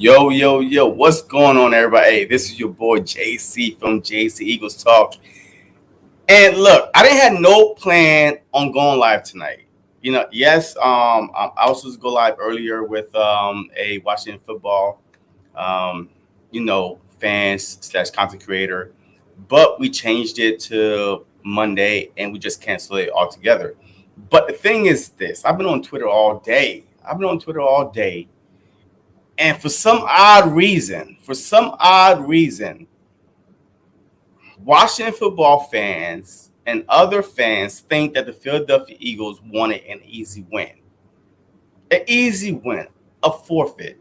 Yo, yo, yo, what's going on, everybody? Hey, this is your boy JC from JC Eagles Talk. And look, I didn't have no plan on going live tonight. Yes, I was supposed to go live earlier with a Washington football, um, fans slash content creator, but we changed it to Monday and we just canceled it altogether. But the thing is this: I've been on Twitter all day. And for some odd reason, Washington football fans and other fans think that the Philadelphia Eagles wanted an easy win. An easy win, a forfeit.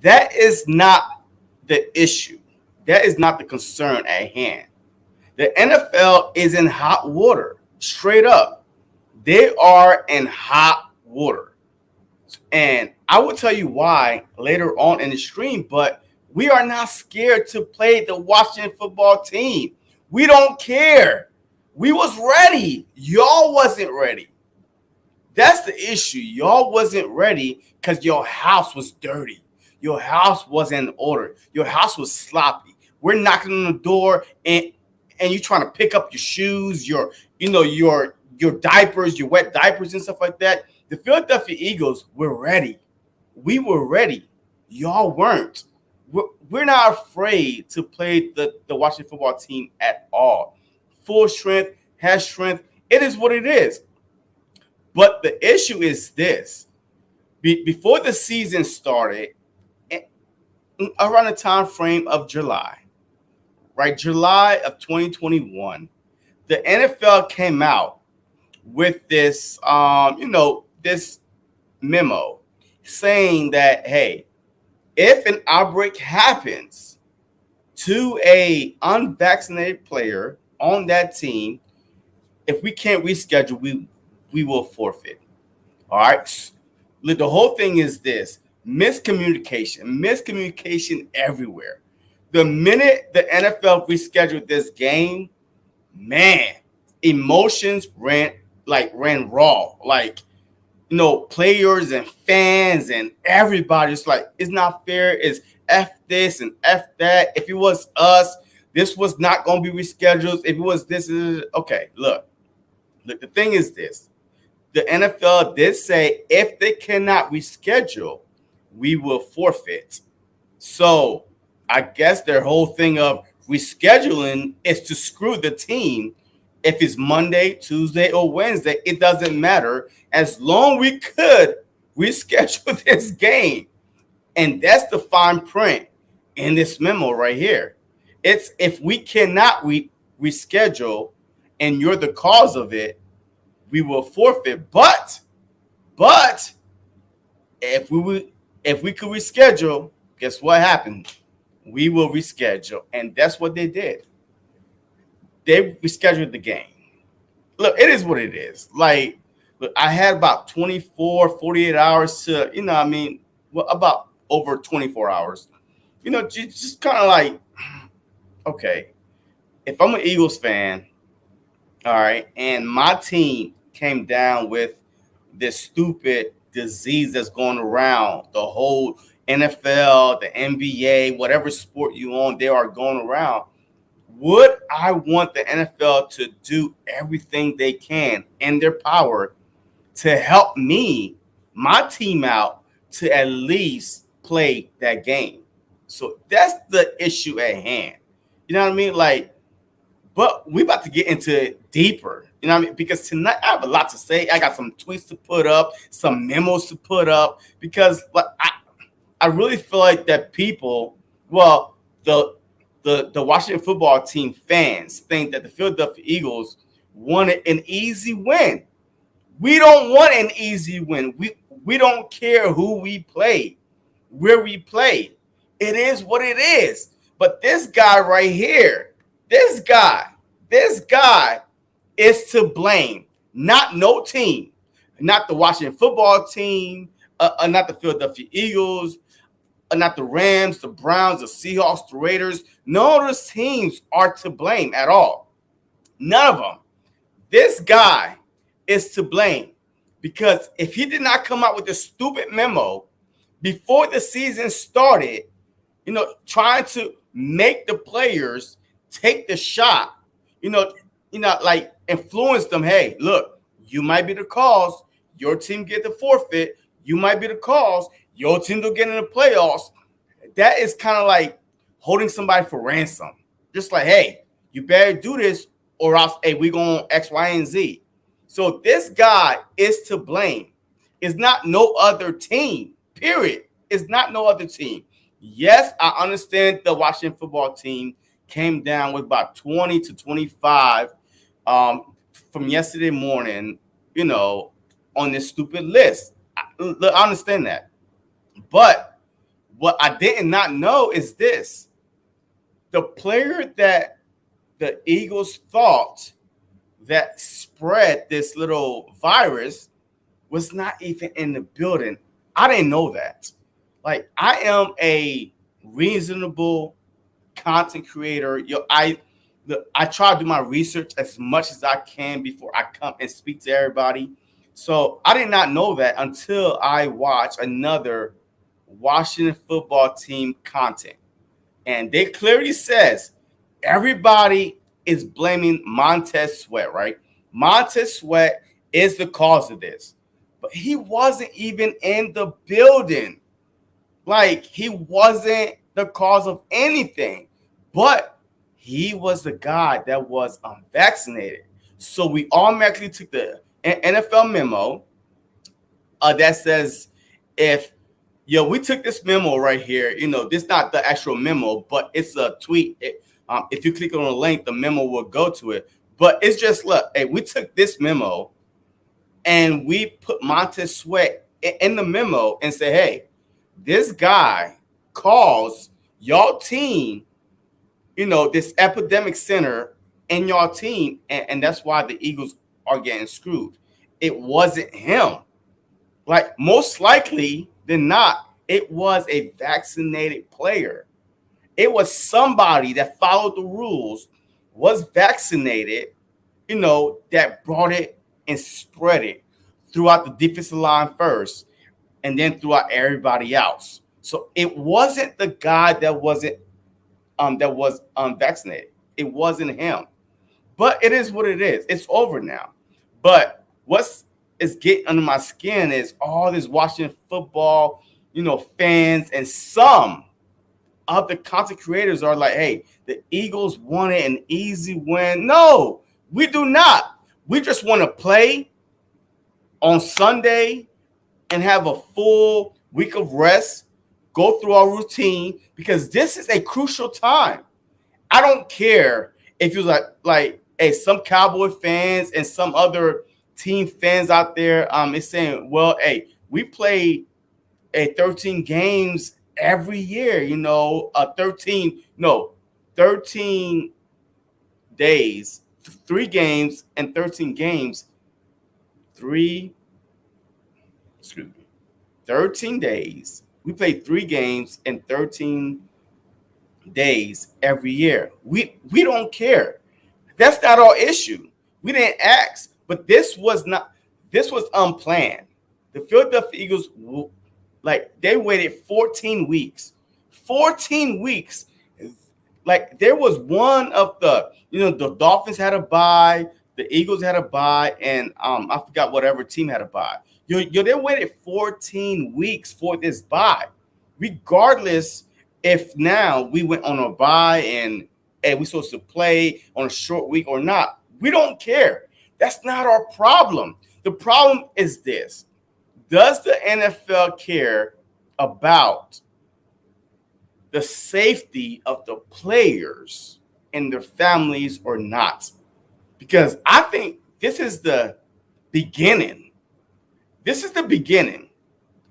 That is not the issue. That is not the concern at hand. The NFL is in hot water, straight up. They are in hot water. And I will tell you why later on in the stream, but we are not scared to play the Washington football team. We don't care. We was ready. Y'all wasn't ready. That's the issue. Y'all wasn't ready because your house was dirty. Your house wasn't in order. Your house was sloppy. We're knocking on the door and you trying to pick up your shoes, your diapers, your wet diapers and stuff like that. The Philadelphia Eagles were ready. We were ready. Y'all weren't. We're not afraid to play the Washington football team at all. Full strength, has strength. It is what it is. But the issue is this. Before the season started, around the time frame of July, right? July of 2021, the NFL came out with this, this memo saying that, hey, if an outbreak happens to a unvaccinated player on that team, if we can't reschedule, we will forfeit. All right. The whole thing is this: miscommunication everywhere. The minute the NFL rescheduled this game, man, emotions ran raw. Players and fans and everybody's like, it's not fair. It's F this and F that. If it was us, this was not going to be rescheduled. If it was this, okay, look, the thing is this. The NFL did say if they cannot reschedule, we will forfeit. So I guess their whole thing of rescheduling is to screw the team. If it's Monday, Tuesday, or Wednesday, it doesn't matter as long we could reschedule this game. And that's the fine print in this memo right here. It's if we cannot reschedule and you're the cause of it, we will forfeit. But if we could reschedule, guess what happened? We will reschedule. And that's what they did. They rescheduled the game. Look, it is what it is. Look, I had about 24, 48 hours to, about over 24 hours. Just kind of like, okay, if I'm an Eagles fan, all right, and my team came down with this stupid disease that's going around the whole NFL, the NBA, whatever sport you own, they are going around. Would I want the NFL to do everything they can in their power to help my team out to at least play that game? So that's the issue at hand. You know what I mean? But we about to get into it deeper. You know what I mean? Because tonight I have a lot to say. I got some tweets to put up, some memos to put up, because I really feel like that people, the Washington football team fans think that the Philadelphia Eagles wanted an easy win. We don't want an easy win. We don't care who we play, where we play. It is what it is. But this guy right here, this guy is to blame. Not no team, not the Washington football team, not the Philadelphia Eagles, not the Rams, the Browns, the Seahawks, the Raiders. None of those teams are to blame at all. None of them. This guy is to blame because if he did not come out with this stupid memo before the season started, trying to make the players take the shot, like influence them. Hey, look, you might be the cause. Your team get the forfeit. You might be the cause. Your team will get in the playoffs. That is kind of like holding somebody for ransom. Just like, hey, you better do this or else, hey, we going X, Y, and Z. So this guy is to blame. It's not no other team, period. It's not no other team. Yes, I understand the Washington football team came down with about 20 to 25 from yesterday morning, on this stupid list. I understand that. But what I did not know is this. The player that the Eagles thought that spread this little virus was not even in the building. I didn't know that. Like, I am a reasonable content creator. I try to do my research as much as I can before I come and speak to everybody. So I did not know that until I watched another Washington football team content. And they clearly says everybody is blaming Montez Sweat, right? Montez Sweat is the cause of this. But he wasn't even in the building. Like, he wasn't the cause of anything. But he was the guy that was unvaccinated. So we automatically took the NFL memo that says we took this memo right here. This is not the actual memo, but it's a tweet. If you click on the link, the memo will go to it. But it's just, look, hey, we took this memo and we put Montez Sweat in the memo and say, hey, this guy calls y'all team, this epidemic center in y'all team, and that's why the Eagles are getting screwed. It wasn't him. Like, most likely than not, it was a vaccinated player. It was somebody that followed the rules, was vaccinated, that brought it and spread it throughout the defensive line first, and then throughout everybody else. So it wasn't the guy that was unvaccinated. It wasn't him. But it is what it is. It's over now. But what's is getting under my skin is all this Washington football, fans, and some of the content creators are like, hey, the Eagles wanted an easy win. No, we do not. We just want to play on Sunday and have a full week of rest, go through our routine, because this is a crucial time. I don't care if you're like hey, some Cowboy fans and some other team fans out there is saying, well, hey, we play 13 games every year, 13 days, 3 games and 13 games, 13 days. We play 3 games and 13 days every year. We don't care. That's not our issue. We didn't ask, but this was unplanned. The Philadelphia Eagles, they waited 14 weeks. 14 weeks. Like, there was one of the Dolphins had a bye, the Eagles had a bye, and I forgot whatever team had a bye. They waited 14 weeks for this bye. Regardless if now we went on a bye and we're supposed to play on a short week or not, we don't care. That's not our problem. The problem is this. Does the NFL care about the safety of the players and their families or not? Because I think this is the beginning. This is the beginning.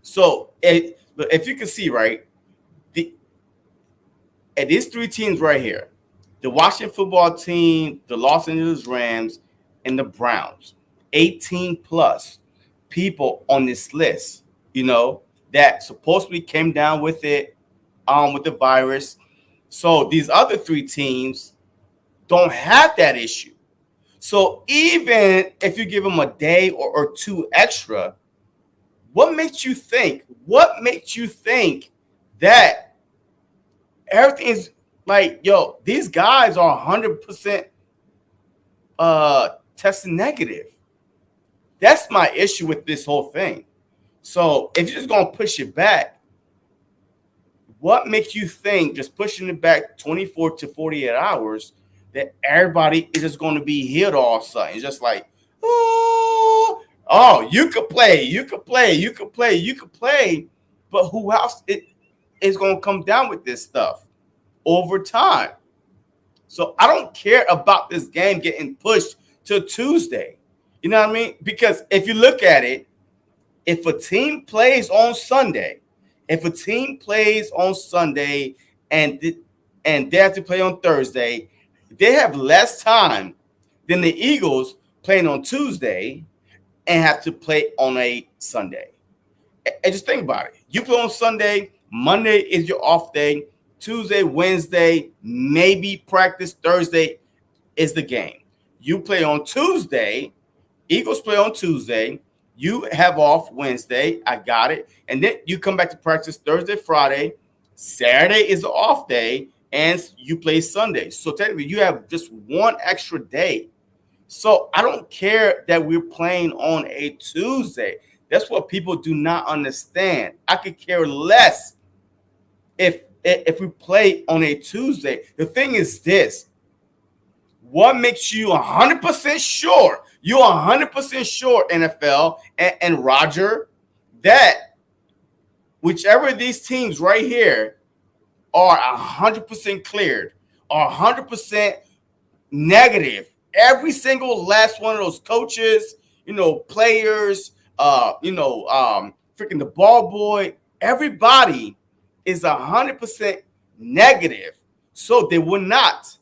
So if you can see, right, at these 3 teams right here, the Washington football team, the Los Angeles Rams, and the Browns, 18 plus people on this list, that supposedly came down with it, with the virus. So these other 3 teams don't have that issue. So even if you give them a day or 2 extra, What makes you think? What makes you think that everything is like, yo, these guys are 100% testing negative? That's my issue with this whole thing. So if you're just gonna push it back, what makes you think just pushing it back 24 to 48 hours that everybody is just going to be healed all of a sudden? It's just like, oh, you could play, you could play, you could play, you could play, but who else is going to come down with this stuff over time? So I don't care about this game getting pushed to Tuesday. You know what I mean? Because if you look at it, if a team plays on Sunday, and they have to play on Thursday, they have less time than the Eagles playing on Tuesday and have to play on a Sunday. And just think about it. You play on Sunday, Monday is your off day, Tuesday, Wednesday, maybe practice, Thursday is the game. You play on Tuesday, Eagles play on Tuesday, you have off Wednesday, I got it. And then you come back to practice Thursday, Friday. Saturday is the off day, and you play Sunday. So technically, you have just one extra day. So I don't care that we're playing on a Tuesday. That's what people do not understand. I could care less if we play on a Tuesday. The thing is this. What makes you 100% sure? You're 100% sure, NFL and Rodger, that whichever of these teams right here are 100% cleared, are 100% negative. Every single last one of those coaches, players, freaking the ball boy, everybody is 100% negative. So they will not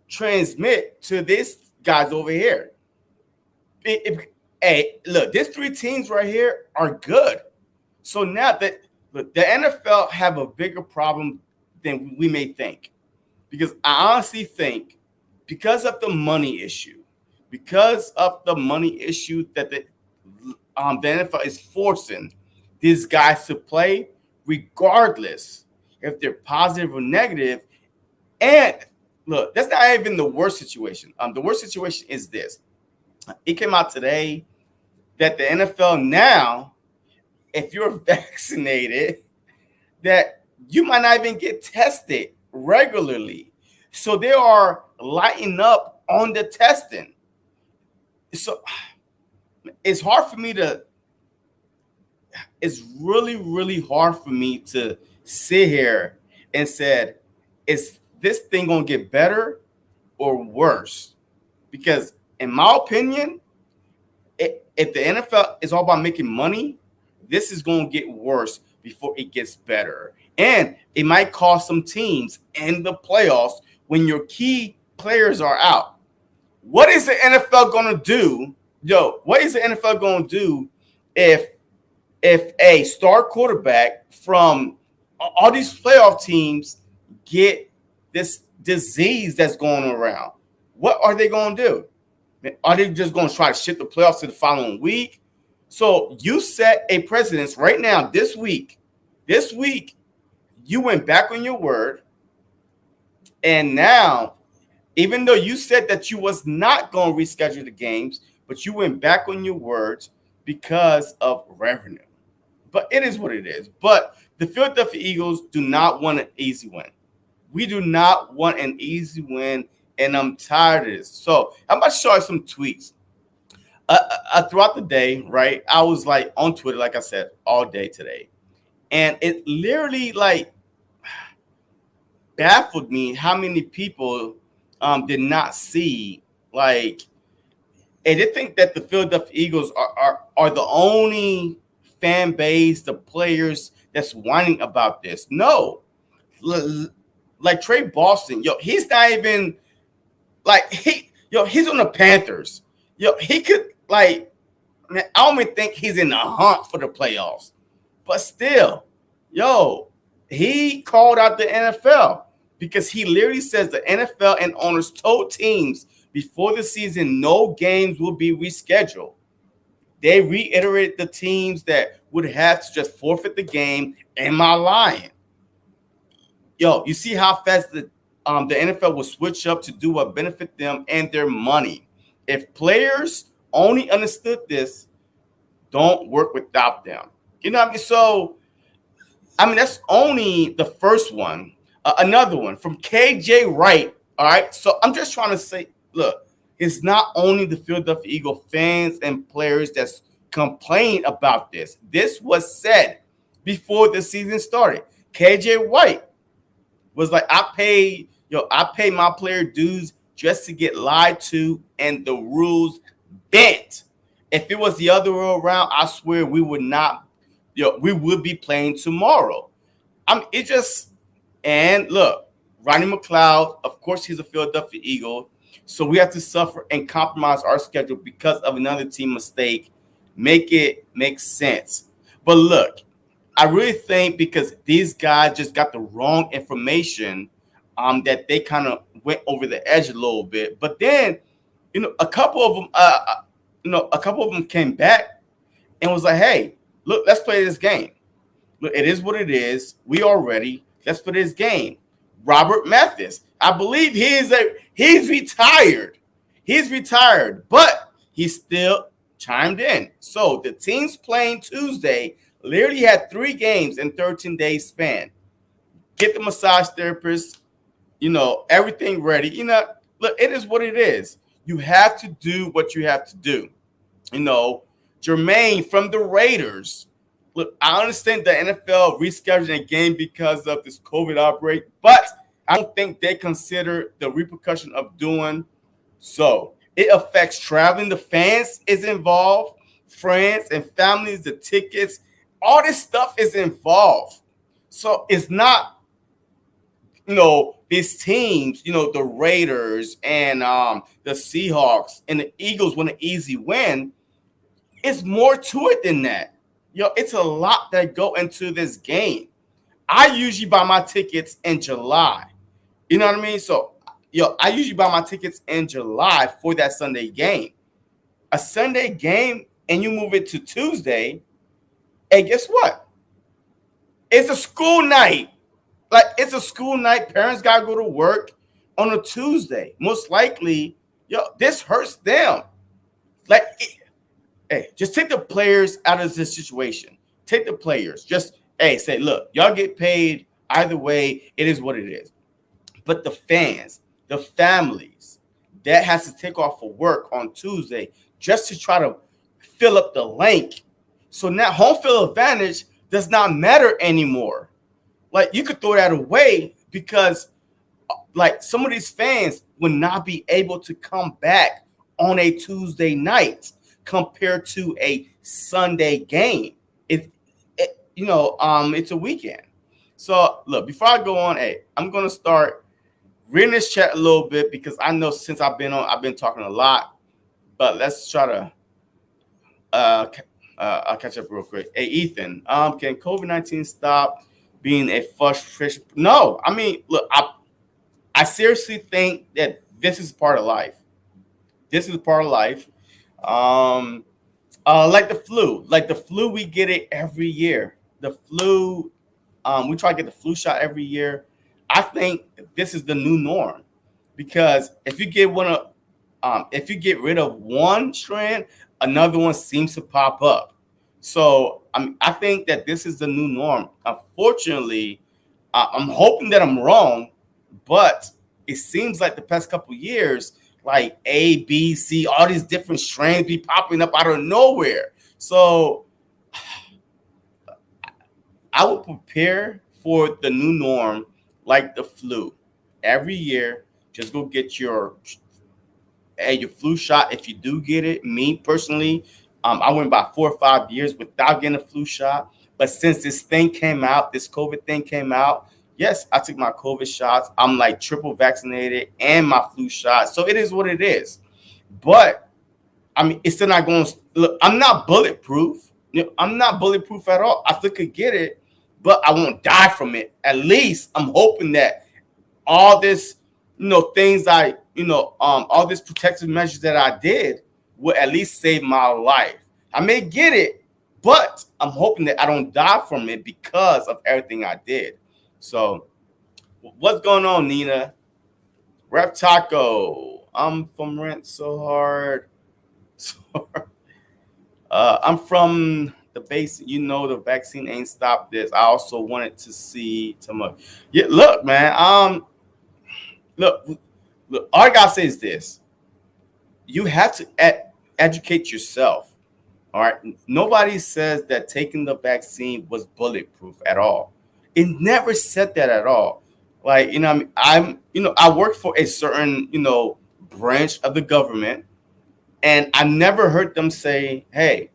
transmit to these guys over here. Hey, look, these three teams right here are good. So now that the NFL have a bigger problem than we may think, because I honestly think because of the money issue that the NFL is forcing these guys to play, regardless if they're positive or negative. And look, that's not even the worst situation. The worst situation is this. It came out today that the NFL now, if you're vaccinated, that you might not even get tested regularly. So they are lighting up on the testing. So it's really, really hard for me to sit here and say, is this thing going to get better or worse? Because in my opinion, if the NFL is all about making money, this is going to get worse before it gets better. And it might cost some teams in the playoffs when your key players are out. What is the NFL going to do? What is the NFL going to do if a star quarterback from all these playoff teams get this disease that's going around? What are they going to do? Are they just going to try to shift the playoffs to the following week? So you set a precedence right now this week. This week, you went back on your word. And now, even though you said that you was not going to reschedule the games, but you went back on your words because of revenue. But it is what it is. But the Philadelphia Eagles do not want an easy win. We do not want an easy win, and I'm tired of this. So I'm about to show you some tweets. Throughout the day, right, I was like on Twitter, like I said, all day today. And it literally baffled me how many people did not see, and they think that the Philadelphia Eagles are the only fan base, the players that's whining about this. No. Like Trey Boston, he's not even he's on the Panthers. He could I don't even think he's in the hunt for the playoffs. But still, he called out the NFL because he literally says the NFL and owners told teams before the season no games will be rescheduled. They reiterated the teams that would have to just forfeit the game. Am I lying? Yo, you see how fast the NFL will switch up to do what benefit them and their money. If players only understood this, don't work without them. You know what I mean? So, I mean, that's only the first one. Another one from KJ Wright. All right. So I'm just trying to say, look, it's not only the Philadelphia Eagle fans and players that's complaining about this. This was said before the season started. KJ Wright was like, I pay my player dues just to get lied to and the rules bent. If it was the other way around, I swear we would not, we would be playing tomorrow. It just, and look, Ronnie McLeod, of course, he's a Philadelphia Eagle. So we have to suffer and compromise our schedule because of another team mistake. Make it make sense. But look, I really think because these guys just got the wrong information, that they kind of went over the edge a little bit. But then, a couple of them came back and was like, "Hey, look, let's play this game. Look, it is what it is. We are ready. Let's play this game." Robert Mathis, I believe he's retired. He's retired, but he still chimed in. So the teams playing Tuesday literally had 3 games in 13 days span. Get the massage therapist, everything ready. Look, it is what it is. You have to do what you have to do. Jermaine from the Raiders. Look, I understand the NFL rescheduling a game because of this COVID outbreak, but I don't think they consider the repercussion of doing so. It affects traveling. The fans is involved, friends and families, the tickets, all this stuff is involved. So it's not, these teams, the Raiders and the Seahawks and the Eagles want an easy win. It's more to it than that. It's a lot that go into this game. I usually buy my tickets in July. You know what I mean? So, I usually buy my tickets in July for that Sunday game. A Sunday game and you move it to Tuesday, and guess what? It's a school night. Like, it's a school night. Parents got to go to work on a Tuesday. Most likely, this hurts them. Like, hey, just take the players out of this situation. Take the players. Just, say, look, y'all get paid either way. It is what it is. But the fans, the families, that has to take off for work on Tuesday just to try to fill up the link. So now home field advantage does not matter anymore. Like, you could throw that away because, like, some of these fans would not be able to come back on a Tuesday night compared to a Sunday game. It's a weekend. So look, before I go on, I'm gonna start reading this chat a little bit because I know since I've been talking a lot. But let's try to I'll catch up real quick. Hey, Ethan, can COVID-19 stop being a frustration? No, I mean, look, I seriously think that this is part of life. This is part of life. Like the flu. Like the flu, we get it every year. The flu, we try to get the flu shot every year. I think this is the new norm because if you get rid of one strand, another one seems to pop up. So I think that this is the new norm. Unfortunately, I'm hoping that I'm wrong, but it seems like the past couple of years, like A, B, C, all these different strains be popping up out of nowhere. So I would prepare for the new norm like the flu. Every year, just go get your flu shot if you do get it. Me personally, I went about 4 or 5 years without getting a flu shot. But since this COVID thing came out, yes, I took my COVID shots. I'm like triple vaccinated and my flu shot. So it is what it is. But I mean, it's still not going to look. I'm not bulletproof. I'm not bulletproof at all. I still could get it, but I won't die from it. At least I'm hoping that all this, things all these protective measures that I did will at least save my life. I may get it, but I'm hoping that I don't die from it because of everything I did. So, what's going on, Nina? Rep Taco. I'm from Rent So Hard. I'm from the base. You know, the vaccine ain't stopped this. I also wanted to see too much. Yeah, look, man. Look, look. All I gotta say is this: you have to educate yourself. All right. Nobody says that taking the vaccine was bulletproof at all. It never said that at all. Like, I work for a certain, branch of the government, and I never heard them say, hey,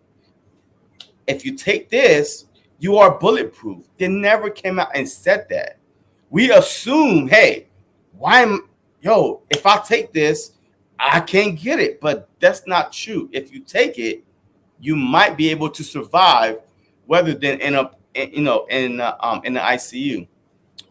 if you take this, you are bulletproof. They never came out and said that. We assume, hey, why am if I take this, I can't get it. But that's not true. If you take it, you might be able to survive rather than end up in the ICU.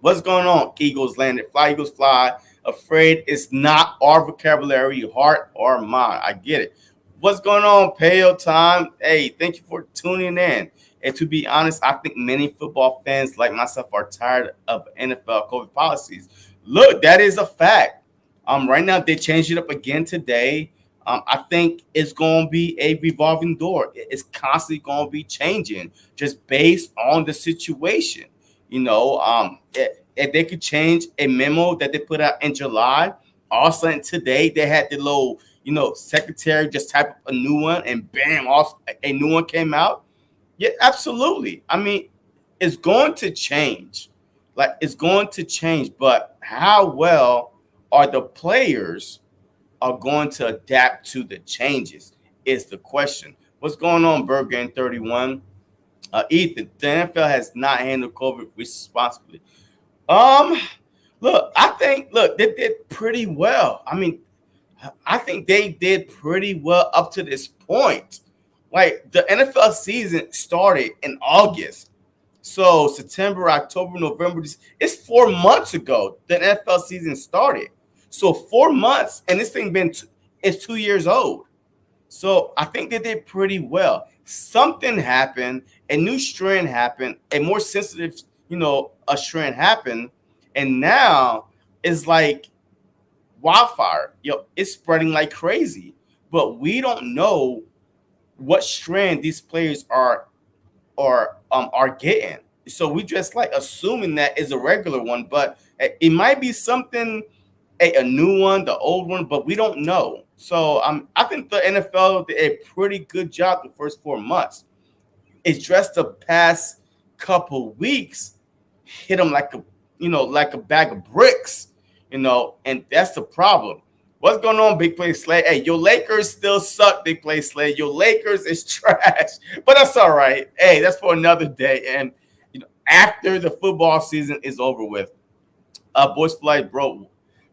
What's going on? Eagles landed. Fly, Eagles fly. Afraid is not our vocabulary, heart or mind. I get it. What's going on, Pale Time? Hey, thank you for tuning in. And to be honest, I think many football fans like myself are tired of NFL COVID policies. Look, that is a fact. Right now they changed it up again today. I think it's going to be a revolving door. It's constantly going to be changing just based on the situation. If they could change a memo that they put out in July, all of a sudden today they had the little, secretary just type up a new one and bam, a new one came out. Yeah, absolutely. I mean, it's going to change. Like, it's going to change, but how well are the players are going to adapt to the changes is the question. What's going on, Burger in 31? Ethan, the NFL has not handled COVID responsibly. Um, look, they did pretty well. I mean, I think they did pretty well up to this point. Like, the NFL season started in August. So September, October, November, it's 4 months ago the NFL season started. So 4 months, and this thing it's 2 years old. So I think they did pretty well. Something happened, a new strand happened, a more sensitive, a strand happened, and now it's like wildfire. It's spreading like crazy. But we don't know what strand these players are getting. So we just like assuming that is a regular one, but it might be something a new one, the old one, but we don't know. So I think the NFL did a pretty good job the first 4 months. It's just the past couple weeks hit them like a bag of bricks, and that's the problem. What's going on, Big Play Slay? Hey, your Lakers still suck, Big Play Slay. Your Lakers is trash, but that's all right. Hey, that's for another day. And after the football season is over with, Boys Flight, bro.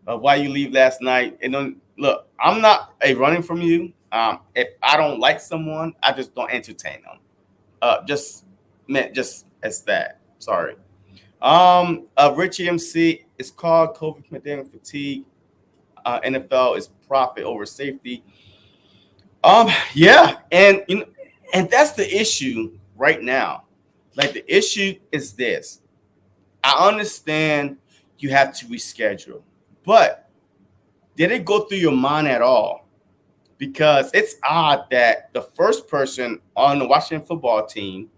Why you leave last night? And then look, I'm not running from you. If I don't like someone, I just don't entertain them. Just as that. Sorry. Richie MC, it's called COVID pandemic fatigue. NFL is profit over safety. Yeah, and that's the issue right now. Like, the issue is this. I understand you have to reschedule, but did it go through your mind at all? Because it's odd that the first person on the Washington football team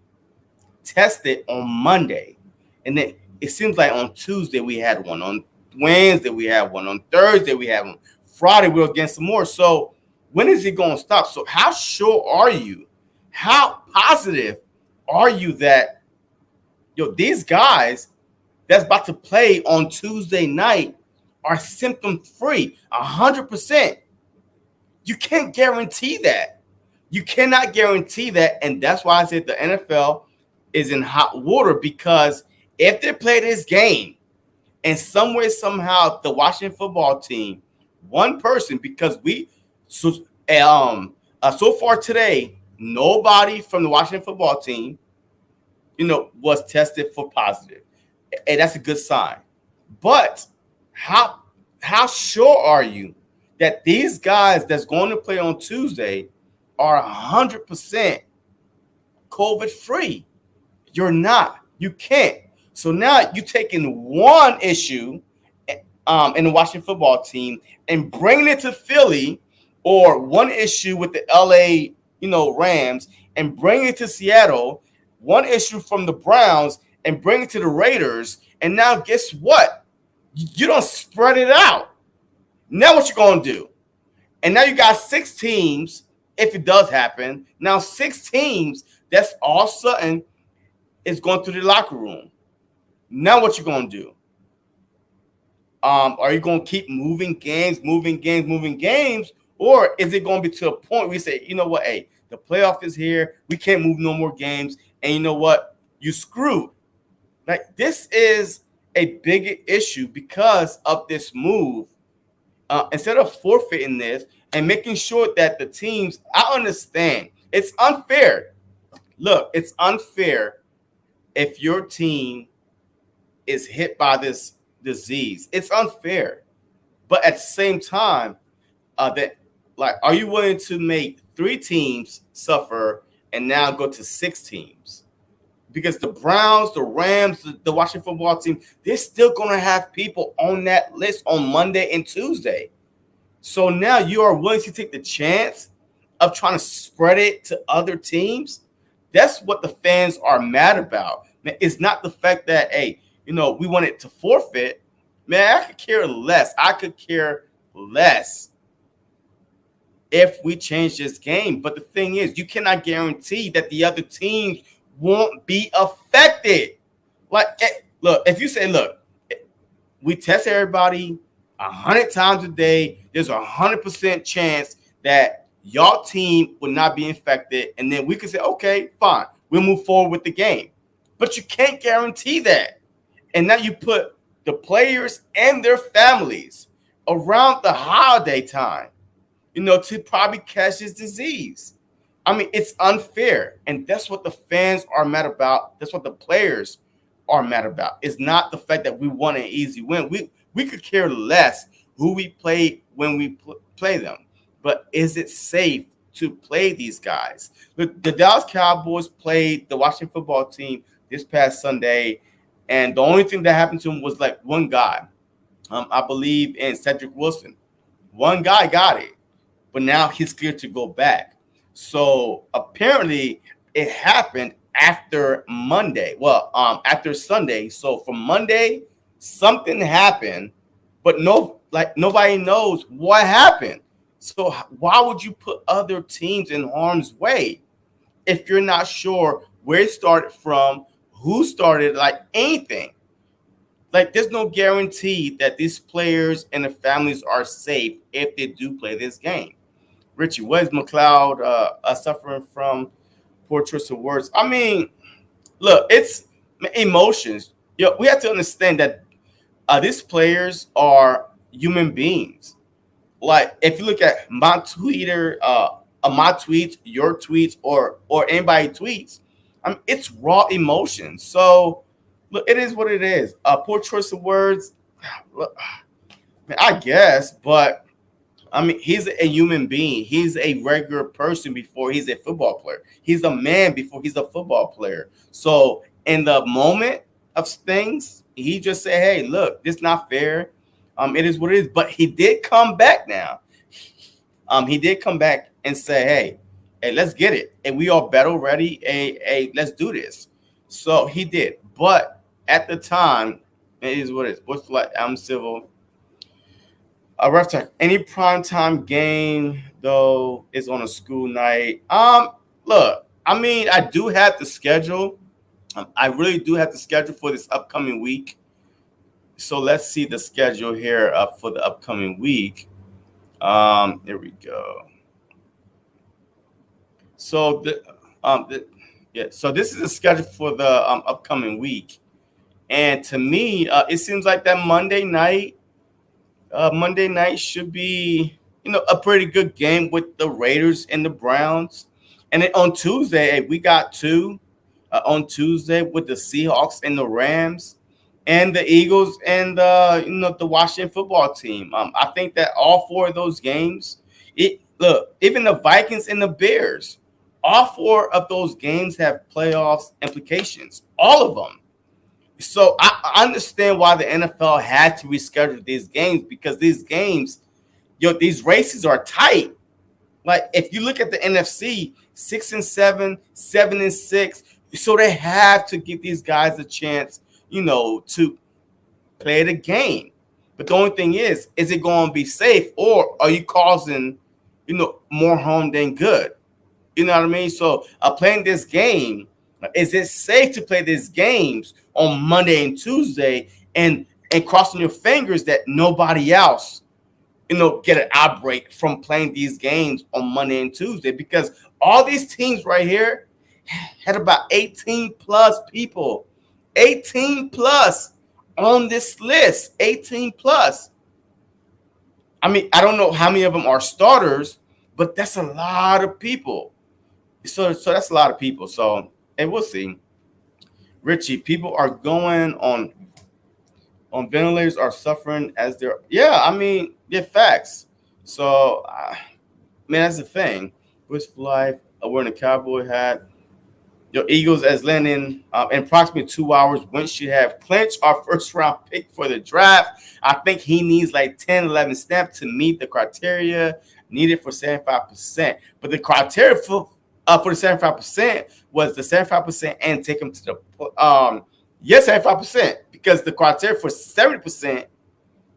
tested on Monday, and then it seems like on Tuesday we had one, on Wednesday we had one, on Thursday we had one, Friday we're against some more. So when is it going to stop? So how sure are you? How positive are you that these guys that's about to play on Tuesday night are symptom free 100%? You can't guarantee that. You cannot guarantee that, and that's why I said the NFL is in hot water, because if they play this game and somewhere, somehow, the Washington football team, one person, because so far today, nobody from the Washington football team, was tested for positive, and that's a good sign. But how sure are you that these guys that's going to play on Tuesday are 100% COVID free. You're not. You can't. So now you're taking one issue in the Washington football team and bringing it to Philly, or one issue with the LA, Rams, and bringing it to Seattle, one issue from the Browns and bring it to the Raiders. And now guess what? You don't spread it out. Now what you gonna do? And now you got 6 teams, if it does happen. Now 6 teams that's all of a sudden is going through the locker room. Now what you gonna do? Are you gonna keep moving games, or is it gonna be to a point where you say, you know what, hey, the playoff is here, we can't move no more games, and you know what, you screwed. Like, this is a bigger issue because of this move. Instead of forfeiting this and making sure that the teams, I understand it's unfair. Look, it's unfair if your team is hit by this disease. It's unfair. But at the same time, are you willing to make 3 teams suffer and now go to 6 teams? Because the Browns, the Rams, the Washington football team, they're still going to have people on that list on Monday and Tuesday. So now you are willing to take the chance of trying to spread it to other teams. That's what the fans are mad about. It's not the fact that, hey, we want it to forfeit. Man, I could care less. I could care less if we change this game. But the thing is, you cannot guarantee that the other teams won't be affected. Like, look, if you say, look, we test everybody 100 times a day, there's 100% chance that your team will not be infected, and then we can say, okay, fine, we'll move forward with the game. But you can't guarantee that. And now you put the players and their families around the holiday time, to probably catch this disease. I mean, it's unfair. And that's what the fans are mad about. That's what the players are mad about. It's not the fact that we want an easy win. We could care less who we play when we play them. But is it safe to play these guys? The Dallas Cowboys played the Washington football team this past Sunday, and the only thing that happened to him was like one guy, I believe in Cedric Wilson. One guy got it, but now he's cleared to go back. So apparently it happened after Monday. Well, after Sunday. So from Monday, something happened, but nobody knows what happened. So why would you put other teams in harm's way if you're not sure where it started from, who started, like anything? Like, there's no guarantee that these players and the families are safe if they do play this game. Richie, what is McLeod suffering from? Poor choice of words. I mean, look, it's emotions. We have to understand that these players are human beings. Like, if you look at my Twitter, my tweets, your tweets, or anybody tweets, it's raw emotion. So, look, it is what it is. Poor choice of words. I guess, but I mean, he's a human being. He's a regular person before he's a football player. He's a man before he's a football player. So in the moment of things, he just said, hey, look, this is not fair. It is what it is. But he did come back now. He did come back and say, hey, let's get it. And we are battle ready. Hey, let's do this. So he did. But at the time, it is what it is. What's like, I'm civil. A rough talk. Any primetime game, though, is on a school night. Look, I mean, I do have the schedule. I really do have the schedule for this upcoming week. So let's see the schedule here for the upcoming week. Here we go. So so this is the schedule for the upcoming week, and to me, it seems like that Monday night should be, a pretty good game with the Raiders and the Browns. And then on Tuesday, we got 2 on Tuesday with the Seahawks and the Rams, and the Eagles and the Washington football team. I think that all 4 of those games, even the Vikings and the Bears all 4 of those games have playoffs implications, all of them. So I understand why the NFL had to reschedule these games, because these games, these races are tight. Like if you look at the NFC, 6-7, 7-6, so they have to give these guys a chance, to play the game. But the only thing is it going to be safe, or are you causing, more harm than good? You know what I mean? So playing this game, is it safe to play these games on Monday and Tuesday and crossing your fingers that nobody else, get an outbreak from playing these games on Monday and Tuesday? Because all these teams right here had about 18 plus people, 18 plus on this list, 18 plus. I mean, I don't know how many of them are starters, but that's a lot of people. So that's a lot of people. So, and we'll see. Richie, people are going on ventilators, are suffering as they're. Yeah, I mean, facts. So, man, that's the thing. With life, wearing a cowboy hat. Your Eagles as landing in approximately 2 hours. Wentz should have clinched our first round pick for the draft. I think he needs like 10, 11 snaps to meet the criteria needed for 75%. But the criteria for the 75% was the 75% and take him to the 75%, because the criteria for 70%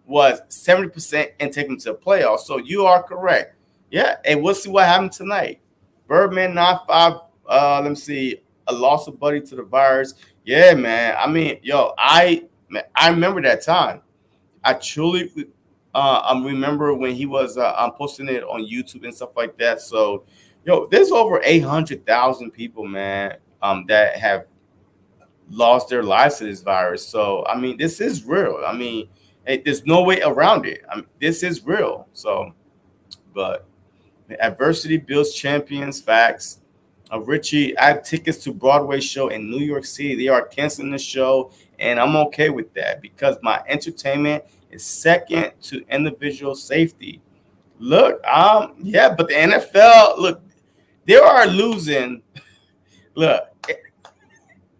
was 70% and take him to the playoffs. So you are correct. Yeah, and we'll see what happens tonight. Birdman 9-5. Let me see. A loss of Buddy to the virus. Yeah, man. I mean, I remember that time. I truly remember when he was posting it on YouTube and stuff like that. So, there's over 800,000 people, man, that have lost their lives to this virus. So, I mean, this is real. I mean, there's no way around it. I mean, this is real. So, but adversity builds champions. Facts. Richie, I have tickets to Broadway show in New York City. They are canceling the show, and I'm okay with that because my entertainment is second to individual safety. Look, but the NFL, look, they are losing. Look,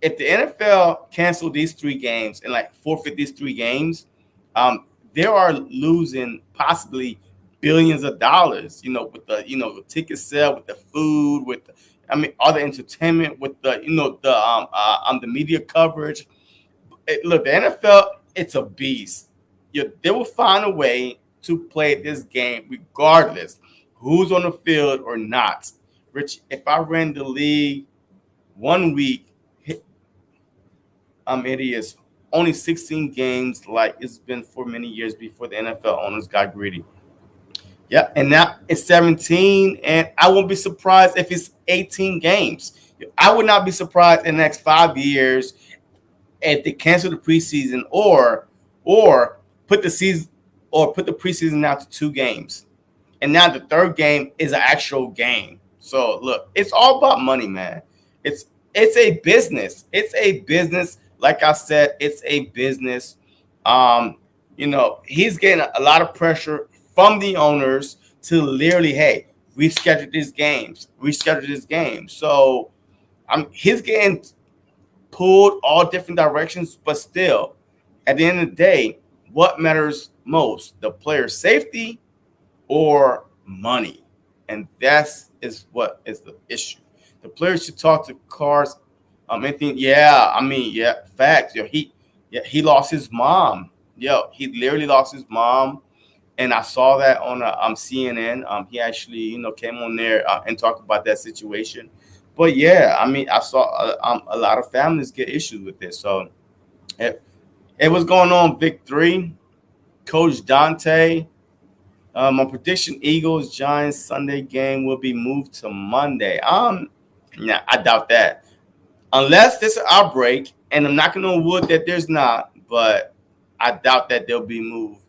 if the NFL canceled these 3 games and like forfeit these 3 games, they are losing possibly billions of dollars. With the ticket sale, with the food, with all the entertainment, with the the media coverage. Look, the NFL, it's a beast. They will find a way to play this game regardless who's on the field or not. Rich, if I ran the league 1 week, it is only 16 games, like it's been for many years before the NFL owners got greedy. Yeah, and now it's 17, and I won't be surprised if it's 18 games. I would not be surprised in the next 5 years if they cancel the preseason or put the preseason out to 2 games. And now the 3rd game is an actual game. So look, it's all about money, man. It's a business. It's a business. Like I said, it's a business. He's getting a lot of pressure from the owners to literally, hey, reschedule these games. So he's getting pulled all different directions, but still, at the end of the day, what matters most, the player's safety or money? And that is what is the issue. The players should talk to cars. Anything, facts. He lost his mom. He literally lost his mom. And I saw that on CNN. He actually, came on there and talked about that situation. But I saw a lot of families get issues with this. So it was going on. Vic 3, Coach Dante. My prediction: Eagles Giants Sunday game will be moved to Monday. I doubt that, unless there's an outbreak, and I'm knocking on wood that there's not. But I doubt that they'll be moved.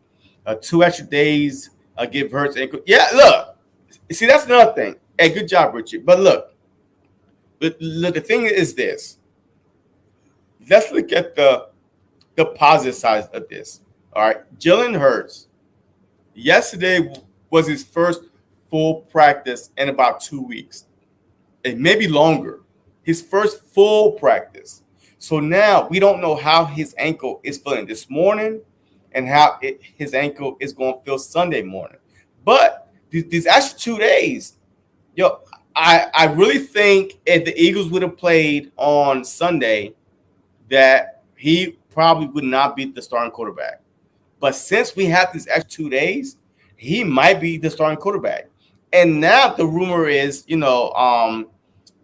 2 extra days give Hurts ankle. Yeah, look. See, that's another thing. Hey, good job, Richie. But look, the thing is this. Let's look at the positive side of this. All right, Jalen Hurts. Yesterday was his first full practice in about 2 weeks. and maybe longer. His first full practice. So now we don't know how his ankle is feeling this morning and how his ankle is going to feel Sunday morning. But these extra 2 days, yo, I really think if the Eagles would have played on Sunday, that he probably would not be the starting quarterback. But since we have these extra 2 days, he might be the starting quarterback. And now the rumor is,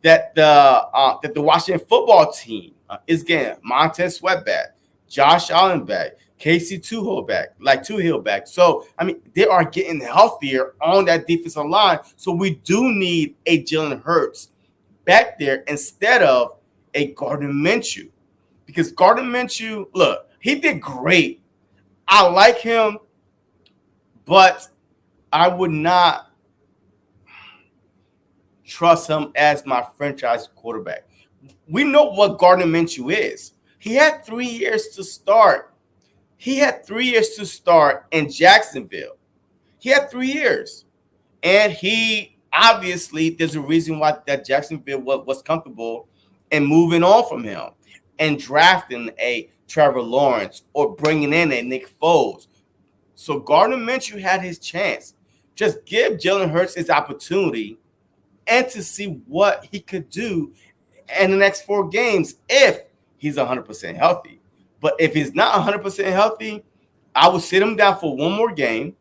that the Washington football team is getting Montez Sweat back, Josh Allen back, Casey Toohill back. So I mean, they are getting healthier on that defensive line. So we do need a Jalen Hurts back there instead of a Gardner Minshew, because Gardner Minshew, look, he did great. I like him, but I would not trust him as my franchise quarterback. We know what Gardner Minshew is. He had 3 years to start. He had 3 years to start in Jacksonville. He had 3 years. And he obviously, there's a reason why that Jacksonville was comfortable in moving on from him and drafting a Trevor Lawrence or bringing in a Nick Foles. So Gardner Minshew had his chance. Just give Jalen Hurts his opportunity and to see what he could do in the next 4 games if he's 100% healthy. But if he's not 100% healthy, I would sit him down for one more game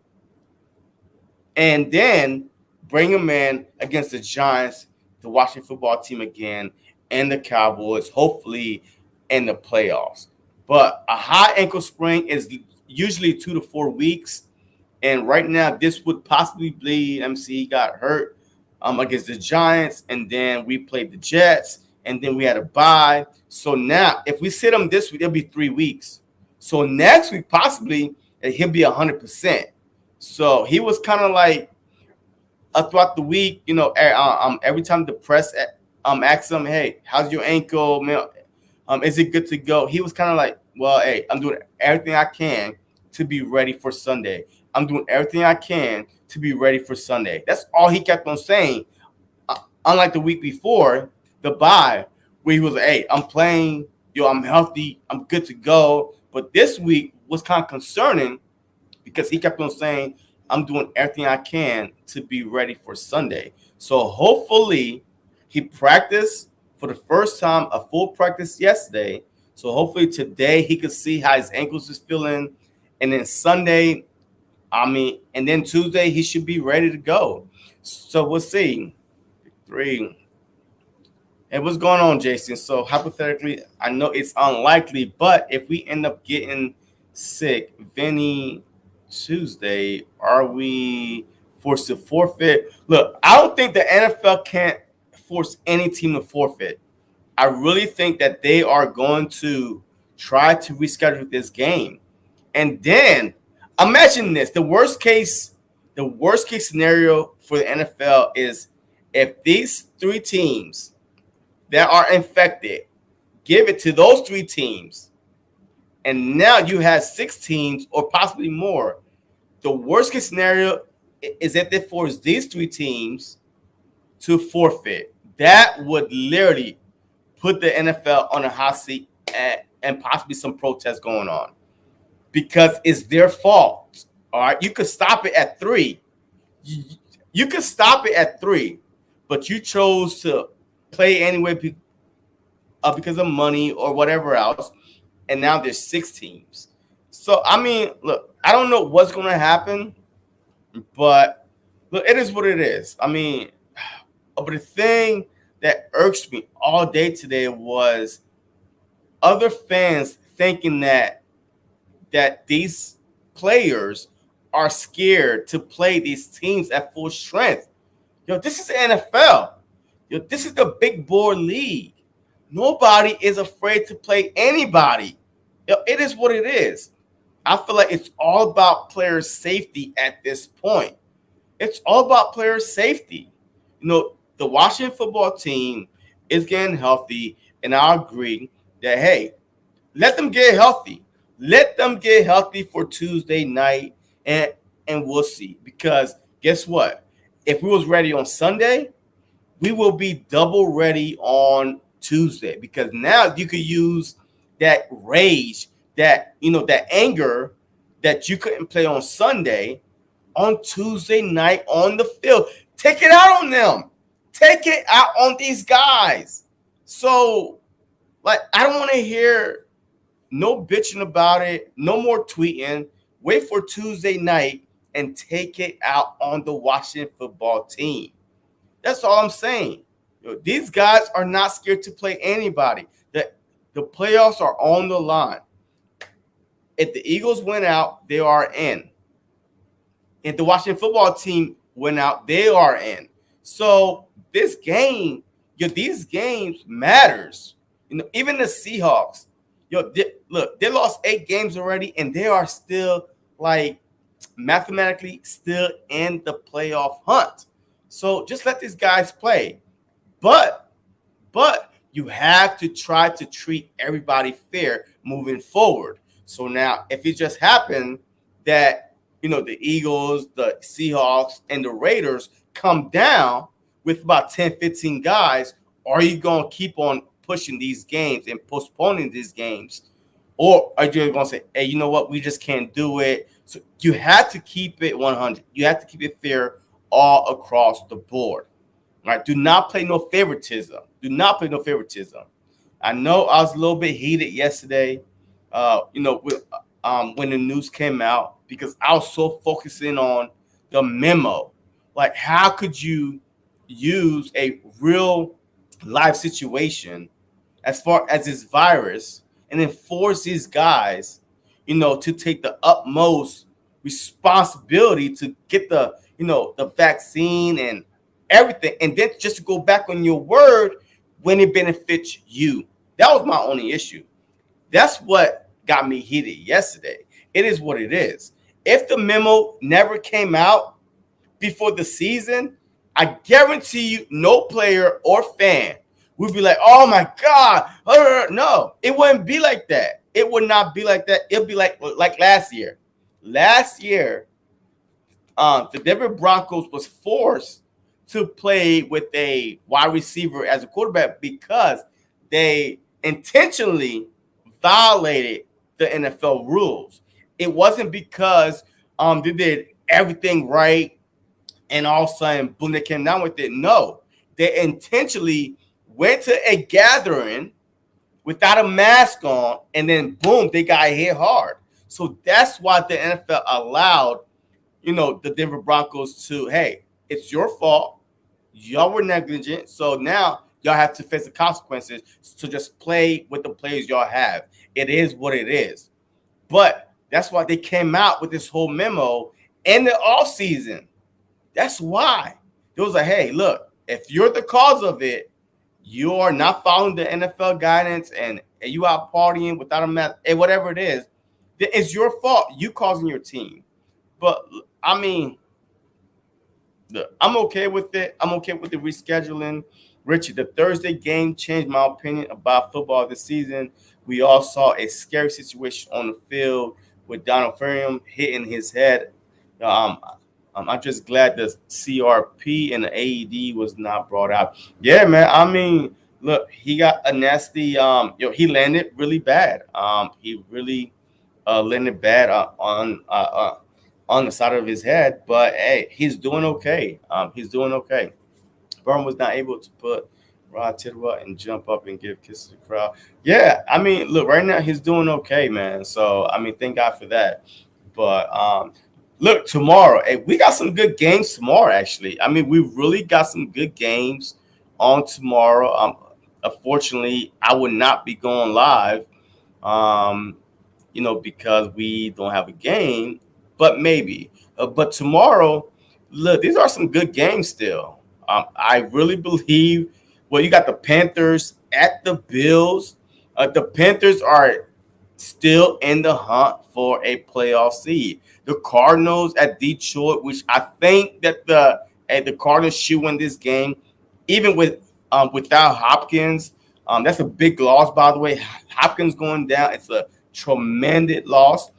and then bring him in against the Giants, the Washington football team again, and the Cowboys, hopefully in the playoffs. But a high ankle sprain is usually 2 to 4 weeks. And right now, this would possibly be he got hurt against the Giants, and then we played the Jets, and then we had a bye. So now, if we sit him this week, it'll be 3 weeks. So next week, possibly, he'll be 100%. So he was kind of like throughout the week, every time the press asked him, hey, how's your ankle, man? Is it good to go? He was kind of like, well, hey, I'm doing everything I can to be ready for Sunday. I'm doing everything I can to be ready for Sunday. That's all he kept on saying. Unlike the week before, the bye, where he was like, hey, I'm playing, I'm healthy, I'm good to go. But this week was kind of concerning because he kept on saying, I'm doing everything I can to be ready for Sunday. So hopefully he practiced for the first time, a full practice yesterday. So hopefully today he could see how his ankles is feeling. And then Sunday, and then Tuesday, he should be ready to go. So we'll see. 3. Hey, what's going on, Jason? So hypothetically, I know it's unlikely, but if we end up getting sick, Vinny, Tuesday, are we forced to forfeit? Look, I don't think the NFL can't force any team to forfeit. I really think that they are going to try to reschedule this game. And then imagine this. The worst case scenario for the NFL is if these 3 teams that are infected give it to those 3 teams, and now you have 6 teams or possibly more. The worst case scenario is that they force these 3 teams to forfeit. That would literally put the NFL on a hot seat and possibly some protests going on because it's their fault. All right, you could stop it at 3. You could stop it at 3, but you chose to play anyway because of money or whatever else, and now there's 6 teams. So, look, I don't know what's going to happen, but look, it is what it is. But the thing that irks me all day today was other fans thinking that these players are scared to play these teams at full strength. This is the NFL. This is the big board league. Nobody is afraid to play anybody. It is what it is. I feel like it's all about player safety at this point. It's all about player safety. The Washington football team is getting healthy, and I agree that, hey, let them get healthy. Let them get healthy for Tuesday night, and we'll see. Because guess what? If we was ready on Sunday, we will be double ready on Tuesday, because now you could use that rage, that anger that you couldn't play on Sunday, on Tuesday night on the field. Take it out on them. Take it out on these guys. So, like, I don't want to hear no bitching about it, no more tweeting. Wait for Tuesday night and take it out on the Washington football team. That's all I'm saying. These guys are not scared to play anybody. The playoffs are on the line. If the Eagles win out, they are in. If the Washington football team went out, they are in. So this game, these games matters. Even the Seahawks, look, they lost 8 games already, and they are still like mathematically still in the playoff hunt. So just let these guys play. But you have to try to treat everybody fair moving forward. So now, if it just happened that the Eagles, the Seahawks, and the Raiders come down with about 10, 15 guys, are you going to keep on pushing these games and postponing these games? Or are you going to say, hey, you know what? We just can't do it. So you have to keep it 100. You have to keep it fair all across the board. Right? Do not play no favoritism. Do not play no favoritism. I know I was a little bit heated yesterday, when the news came out, because I was so focusing on the memo. Like, how could you use a real life situation as far as this virus and then force these guys, to take the utmost responsibility to get the vaccine and everything, and then just to go back on your word when it benefits you? That was my only issue. That's what got me heated yesterday. It is what it is. If the memo never came out before the season, I guarantee you no player or fan would be like, oh my God. No, it wouldn't be like that. It would not be like that. It'll be like last year. Last year, the Denver Broncos was forced to play with a wide receiver as a quarterback because they intentionally violated the NFL rules. It wasn't because they did everything right and all of a sudden, boom, they came down with it. No, they intentionally went to a gathering without a mask on, and then boom, they got hit hard. So that's why the NFL allowed, the Denver Broncos to, hey, it's your fault. Y'all were negligent. So now y'all have to face the consequences. So just play with the players y'all have. It is what it is. But that's why they came out with this whole memo in the offseason. That's why. It was like, hey, look, if you're the cause of it, you're not following the NFL guidance and you out partying without a mask, and whatever it is, it's your fault. You causing your team. But, I mean, look, I'm okay with it. I'm okay with the rescheduling. Richie, the Thursday game changed my opinion about football this season. We all saw a scary situation on the field with Donald Ferrium hitting his head. I'm just glad the CRP and the AED was not brought out. Yeah, man. I mean, look, he got a nasty. He landed really bad. He really landed bad on the side of his head. But hey, he's doing okay. He's doing okay. Burn was not able to put Rod Tidwell and jump up and give kisses to the crowd. Yeah, I mean, look, right now he's doing okay, man. So I mean, thank God for that. But look, tomorrow, hey, we got some good games tomorrow, actually. I mean, we really got some good games on tomorrow. Unfortunately, I would not be going live, because we don't have a game, but maybe. But tomorrow, look, these are some good games still. I really believe, well, you got the Panthers at the Bills. The Panthers are still in the hunt for a playoff seed. The Cardinals at Detroit, which I think that the Cardinals should win this game, even without Hopkins. That's a big loss, by the way. Hopkins going down, it's a tremendous loss.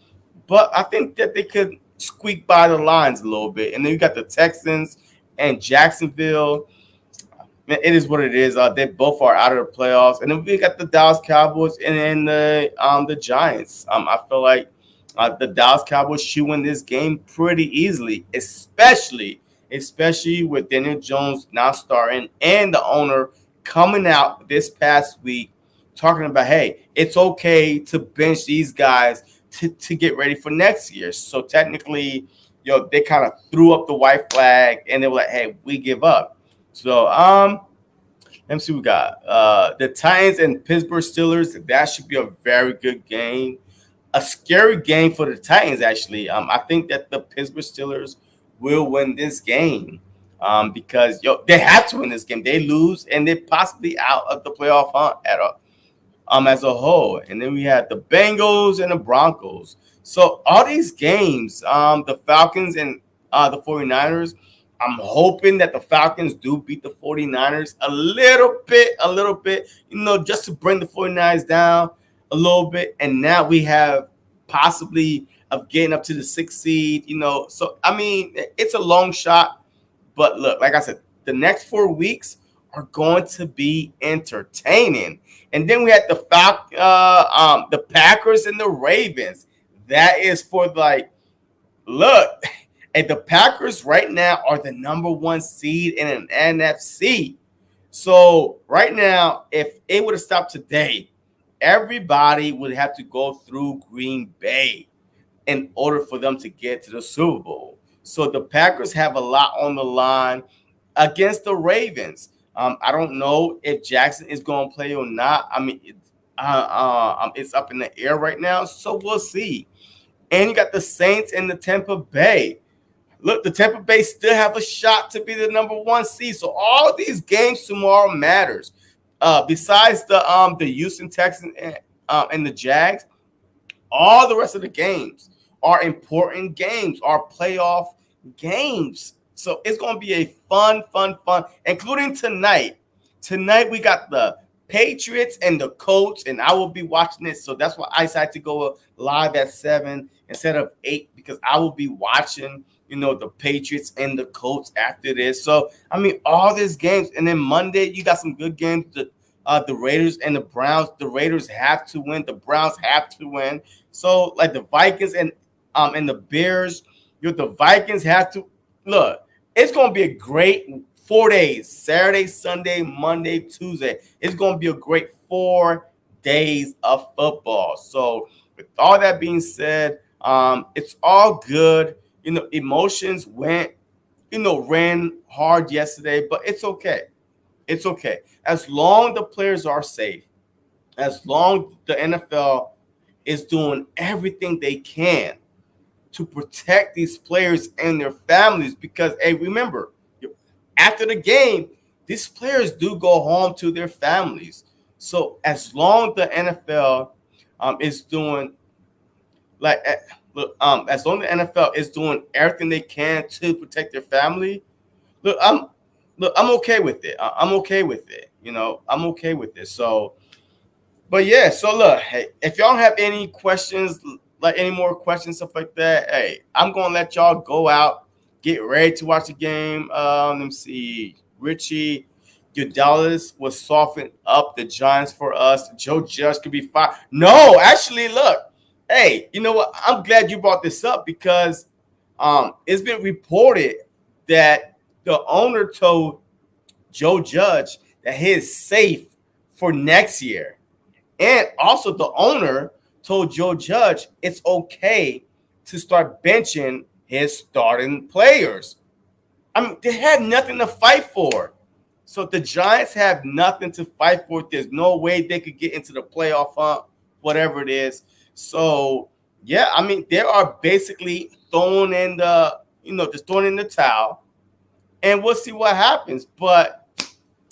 But I think that they could squeak by the lines a little bit. And then you got the Texans and Jacksonville. Man, it is what it is. They both are out of the playoffs, and then we got the Dallas Cowboys and the Giants. I feel like the Dallas Cowboys should win this game pretty easily, especially with Daniel Jones not starting and the owner coming out this past week talking about, hey, it's okay to bench these guys to get ready for next year. So technically, they kind of threw up the white flag and they were like, hey, we give up. So let me see what we got. The Titans and Pittsburgh Steelers. That should be a very good game. A scary game for the Titans, actually. I think that the Pittsburgh Steelers will win this game because they have to win this game. They lose and they're possibly out of the playoff hunt as a whole. And then we had the Bengals and the Broncos. So all these games, the Falcons and the 49ers, I'm hoping that the Falcons do beat the 49ers a little bit, just to bring the 49ers down a little bit. And now we have possibly of getting up to the 6th seed, So, I mean, it's a long shot. But look, like I said, the next 4 weeks are going to be entertaining. And then we had the Packers and the Ravens. That is for look, and the Packers right now are the number 1 seed in an NFC. So right now, if it would have stopped today, everybody would have to go through Green Bay in order for them to get to the Super Bowl. So the Packers have a lot on the line against the Ravens. I don't know if Jackson is going to play or not. I mean, it's up in the air right now, so we'll see. And you got the Saints and the Tampa Bay. Look, the Tampa Bay still have a shot to be the number 1 seed. So all these games tomorrow matters. Besides the Houston Texans and the Jags, all the rest of the games are important games, are playoff games. So it's going to be a fun, including tonight. Tonight we got the Patriots and the Colts, and I will be watching it. So that's why I decided to go live at 7 instead of 8, because I will be watching, the Patriots and the Colts after this. So, I mean, all these games. And then Monday, you got some good games. The Raiders and the Browns. The Raiders have to win. The Browns have to win. So, like the Vikings and the Bears, the Vikings have to look. It's going to be a great 4 days: Saturday, Sunday, Monday, Tuesday. It's going to be a great 4 days of football. So, with all that being said, it's all good. Emotions ran hard yesterday, but it's okay. It's okay. As long the players are safe, as long the NFL is doing everything they can to protect these players and their families, because, hey, remember, after the game, these players do go home to their families. So as long the NFL is doing as long as the NFL is doing everything they can to protect their family, I'm okay with it. I'm okay with it. I'm okay with it. So, but yeah. So look, hey, if y'all have any questions, any more questions, stuff like that, hey, I'm gonna let y'all go out, get ready to watch the game. Let me see, Richie. Your Dallas was soften up the Giants for us. Joe Judge could be fired. No, actually, look. Hey, you know what? I'm glad you brought this up, because it's been reported that the owner told Joe Judge that he is safe for next year. And also the owner told Joe Judge it's okay to start benching his starting players. I mean, they had nothing to fight for. So the Giants have nothing to fight for. There's no way they could get into the playoff hunt, whatever it is. So, yeah, I mean, they are basically throwing in just throwing in the towel, and we'll see what happens. But,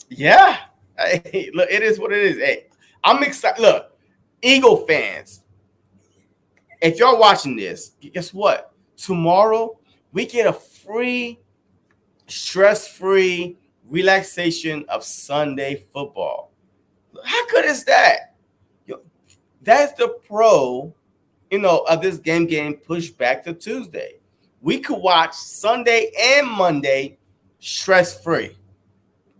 yeah, hey, look, it is what it is. Hey, I'm excited. Look, Eagle fans, if y'all watching this, guess what? Tomorrow, we get a free, stress-free relaxation of Sunday football. How good is that? That's the pro, of this game getting pushed back to Tuesday. We could watch Sunday and Monday stress-free.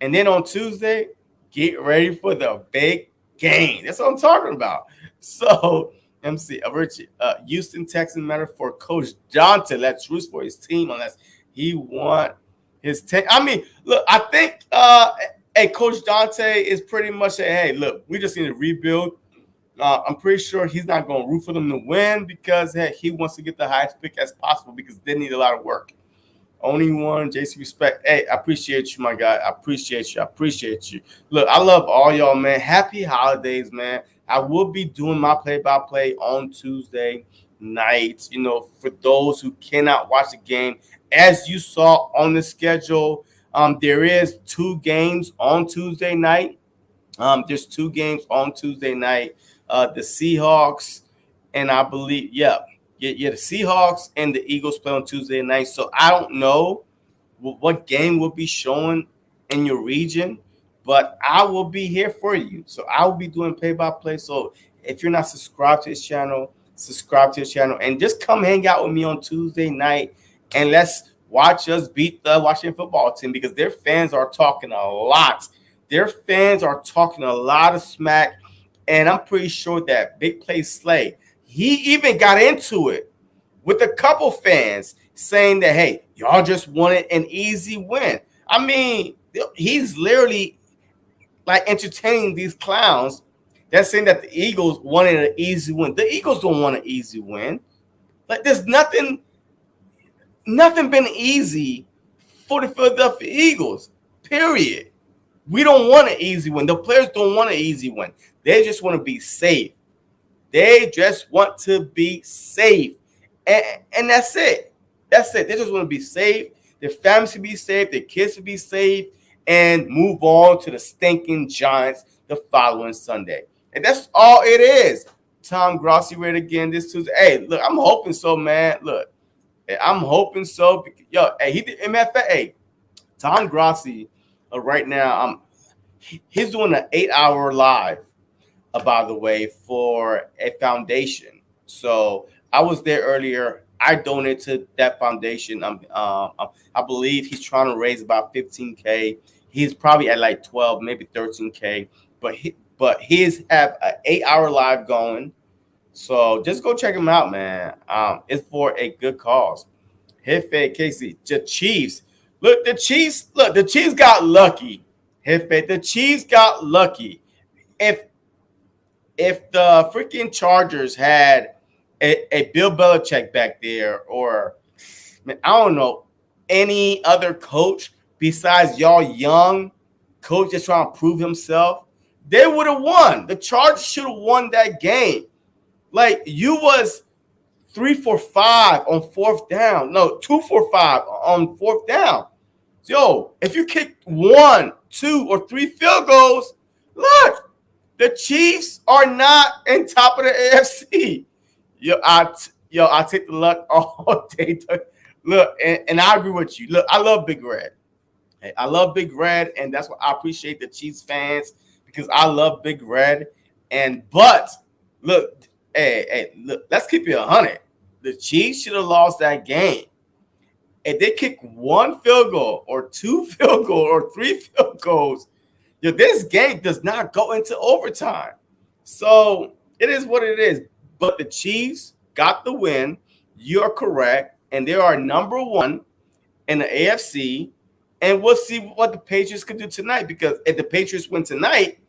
And then on Tuesday, get ready for the big game. That's what I'm talking about. So, MC, Richie, Houston Texans matter for Coach Johnson. Let's root for his team unless he want his team. I mean, look, I think hey, Coach Dante is pretty much a hey, look, we just need to rebuild. I'm pretty sure he's not going to root for them to win because hey, he wants to get the highest pick as possible because they need a lot of work. Only one, JC Respect. Hey, I appreciate you, my guy. I appreciate you. I appreciate you. Look, I love all y'all, man. Happy holidays, man. I will be doing my play-by-play on Tuesday night. You know, for those who cannot watch the game, as you saw on the schedule, there is 2 games on Tuesday night. There's 2 games on Tuesday night. The Seahawks and I believe, the Seahawks and the Eagles play on Tuesday night. So I don't know what game will be showing in your region, but I will be here for you. So I will be doing play-by-play. So if you're not subscribed to this channel, subscribe to this channel and just come hang out with me on Tuesday night and let's watch us beat the Washington football team because their fans are talking a lot. Their fans are talking a lot of smack, and I'm pretty sure that Big Play Slay, he even got into it with a couple fans saying that, hey, y'all just wanted an easy win. I mean, he's literally like entertaining these clowns that's saying that the Eagles wanted an easy win. The Eagles don't want an easy win. Like there's nothing been easy for the Philadelphia Eagles, period. We don't want an easy win. The players don't want an easy win. They just want to be safe. They just want to be safe. And that's it. That's it. They just want to be safe. Their families to be safe. Their kids to be safe. And move on to the stinking Giants the following Sunday. And that's all it is. Tom Grossi read again this Tuesday. Hey, look, I'm hoping so, man. Look, I'm hoping so. Yo, hey, he did MFA. Hey, Tom Grossi right now, he's doing an 8-hour live, by the way, for a foundation. So I was there earlier. I donated to that foundation. I believe he's trying to raise about 15K. He's probably at like 12, maybe 13K. But he's have an 8-hour live going. So just go check him out, man. It's for a good cause. Hefe Casey, the Chiefs. The Chiefs got lucky. The Chiefs got lucky. If the freaking Chargers had a Bill Belichick back there, or man, I don't know, any other coach besides y'all young coach just trying to prove himself, they would have won. The Chargers should have won that game. Like you was 3 for 5 on 4th down. No, 2 for 5 on 4th down. Yo, if you kick 1, 2, or 3 field goals, look, the Chiefs are not in top of the AFC. I take the luck all day. Look, and I agree with you. Look, I love Big Red. Hey, I love Big Red, and that's what I appreciate the Chiefs fans because I love Big Red. But look, look, let's keep it 100. The Chiefs should have lost that game. If they kick 1 field goal or 2 field goals or 3 field goals, this game does not go into overtime. So it is what it is. But the Chiefs got the win. You're correct. And they are number 1 in the AFC. And we'll see what the Patriots could do tonight. Because if the Patriots win tonight,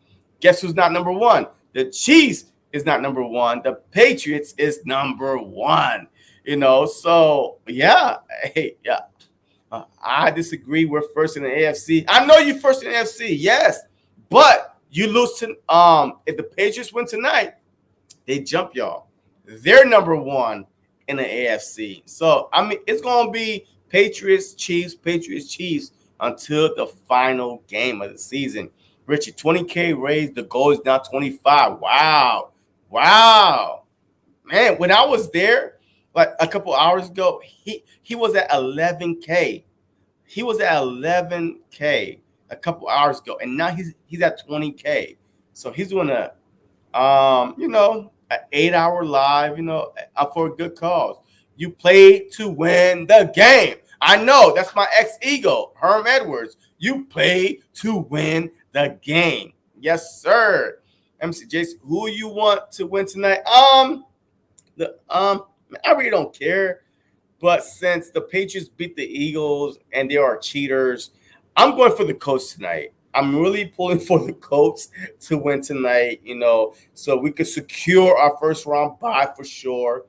guess who's not number 1? The Chiefs is not number 1. The Patriots is number 1. So yeah, I disagree. We're first in the AFC. I know you're first in the AFC, yes, but you lose to if the Patriots win tonight, they jump y'all. They're number 1 in the AFC. So I mean, it's gonna be Patriots, Chiefs until the final game of the season. Richie, 20K raised. The goal is now 25. Wow, man. When I was there, like a couple hours ago, he was at 11K. He was at 11K a couple hours ago, and now he's at 20K. So he's doing an 8-hour live, for a good cause. You play to win the game. I know that's my ex-ego, Herm Edwards. You play to win the game. Yes, sir. MC Jason, who you want to win tonight? I really don't care. But since the Patriots beat the Eagles and they are cheaters, I'm going for the Colts tonight. I'm really pulling for the Colts to win tonight, so we could secure our first round bye for sure,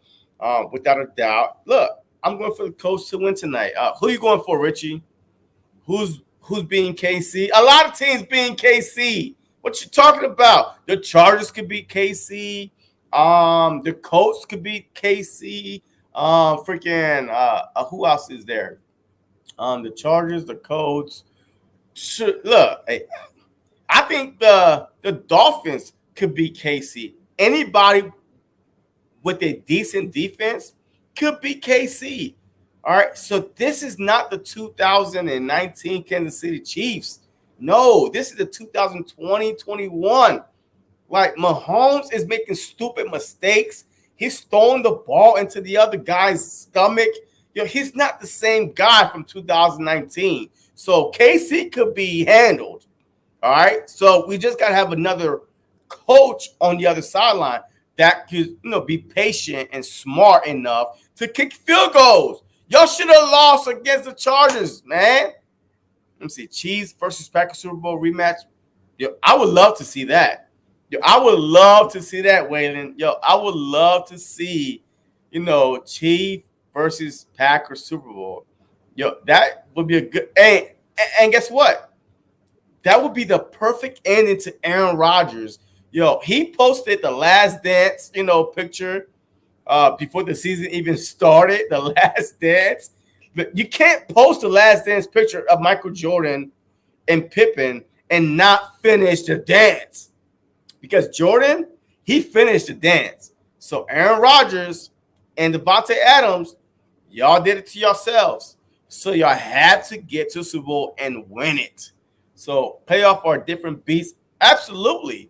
without a doubt. Look, I'm going for the Colts to win tonight. Who are you going for, Richie? Who's being KC? A lot of teams being KC. What you talking about? The Chargers could beat KC. The Colts could beat KC. Who else is there? The Chargers, the Colts. Look, hey, I think the Dolphins could beat KC. Anybody with a decent defense could beat KC. All right, so this is not the 2019 Kansas City Chiefs. No, this is the 2020-21. Like, Mahomes is making stupid mistakes. He's throwing the ball into the other guy's stomach. He's not the same guy from 2019. So KC could be handled. All right. So we just got to have another coach on the other sideline that could, be patient and smart enough to kick field goals. Y'all should have lost against the Chargers, man. Let me see. Chiefs versus Packers Super Bowl rematch. I would love to see that. I would love to see that, Waylon. I would love to see, Chiefs versus Packers Super Bowl. That would be a good. And guess what? That would be the perfect ending to Aaron Rodgers. He posted the last dance, picture before the season even started. The last dance. But you can't post the last dance picture of Michael Jordan and Pippen and not finish the dance. Because Jordan, he finished the dance. So Aaron Rodgers and Devontae Adams, y'all did it to yourselves. So y'all have to get to Super Bowl and win it. So playoffs are different beasts. Absolutely.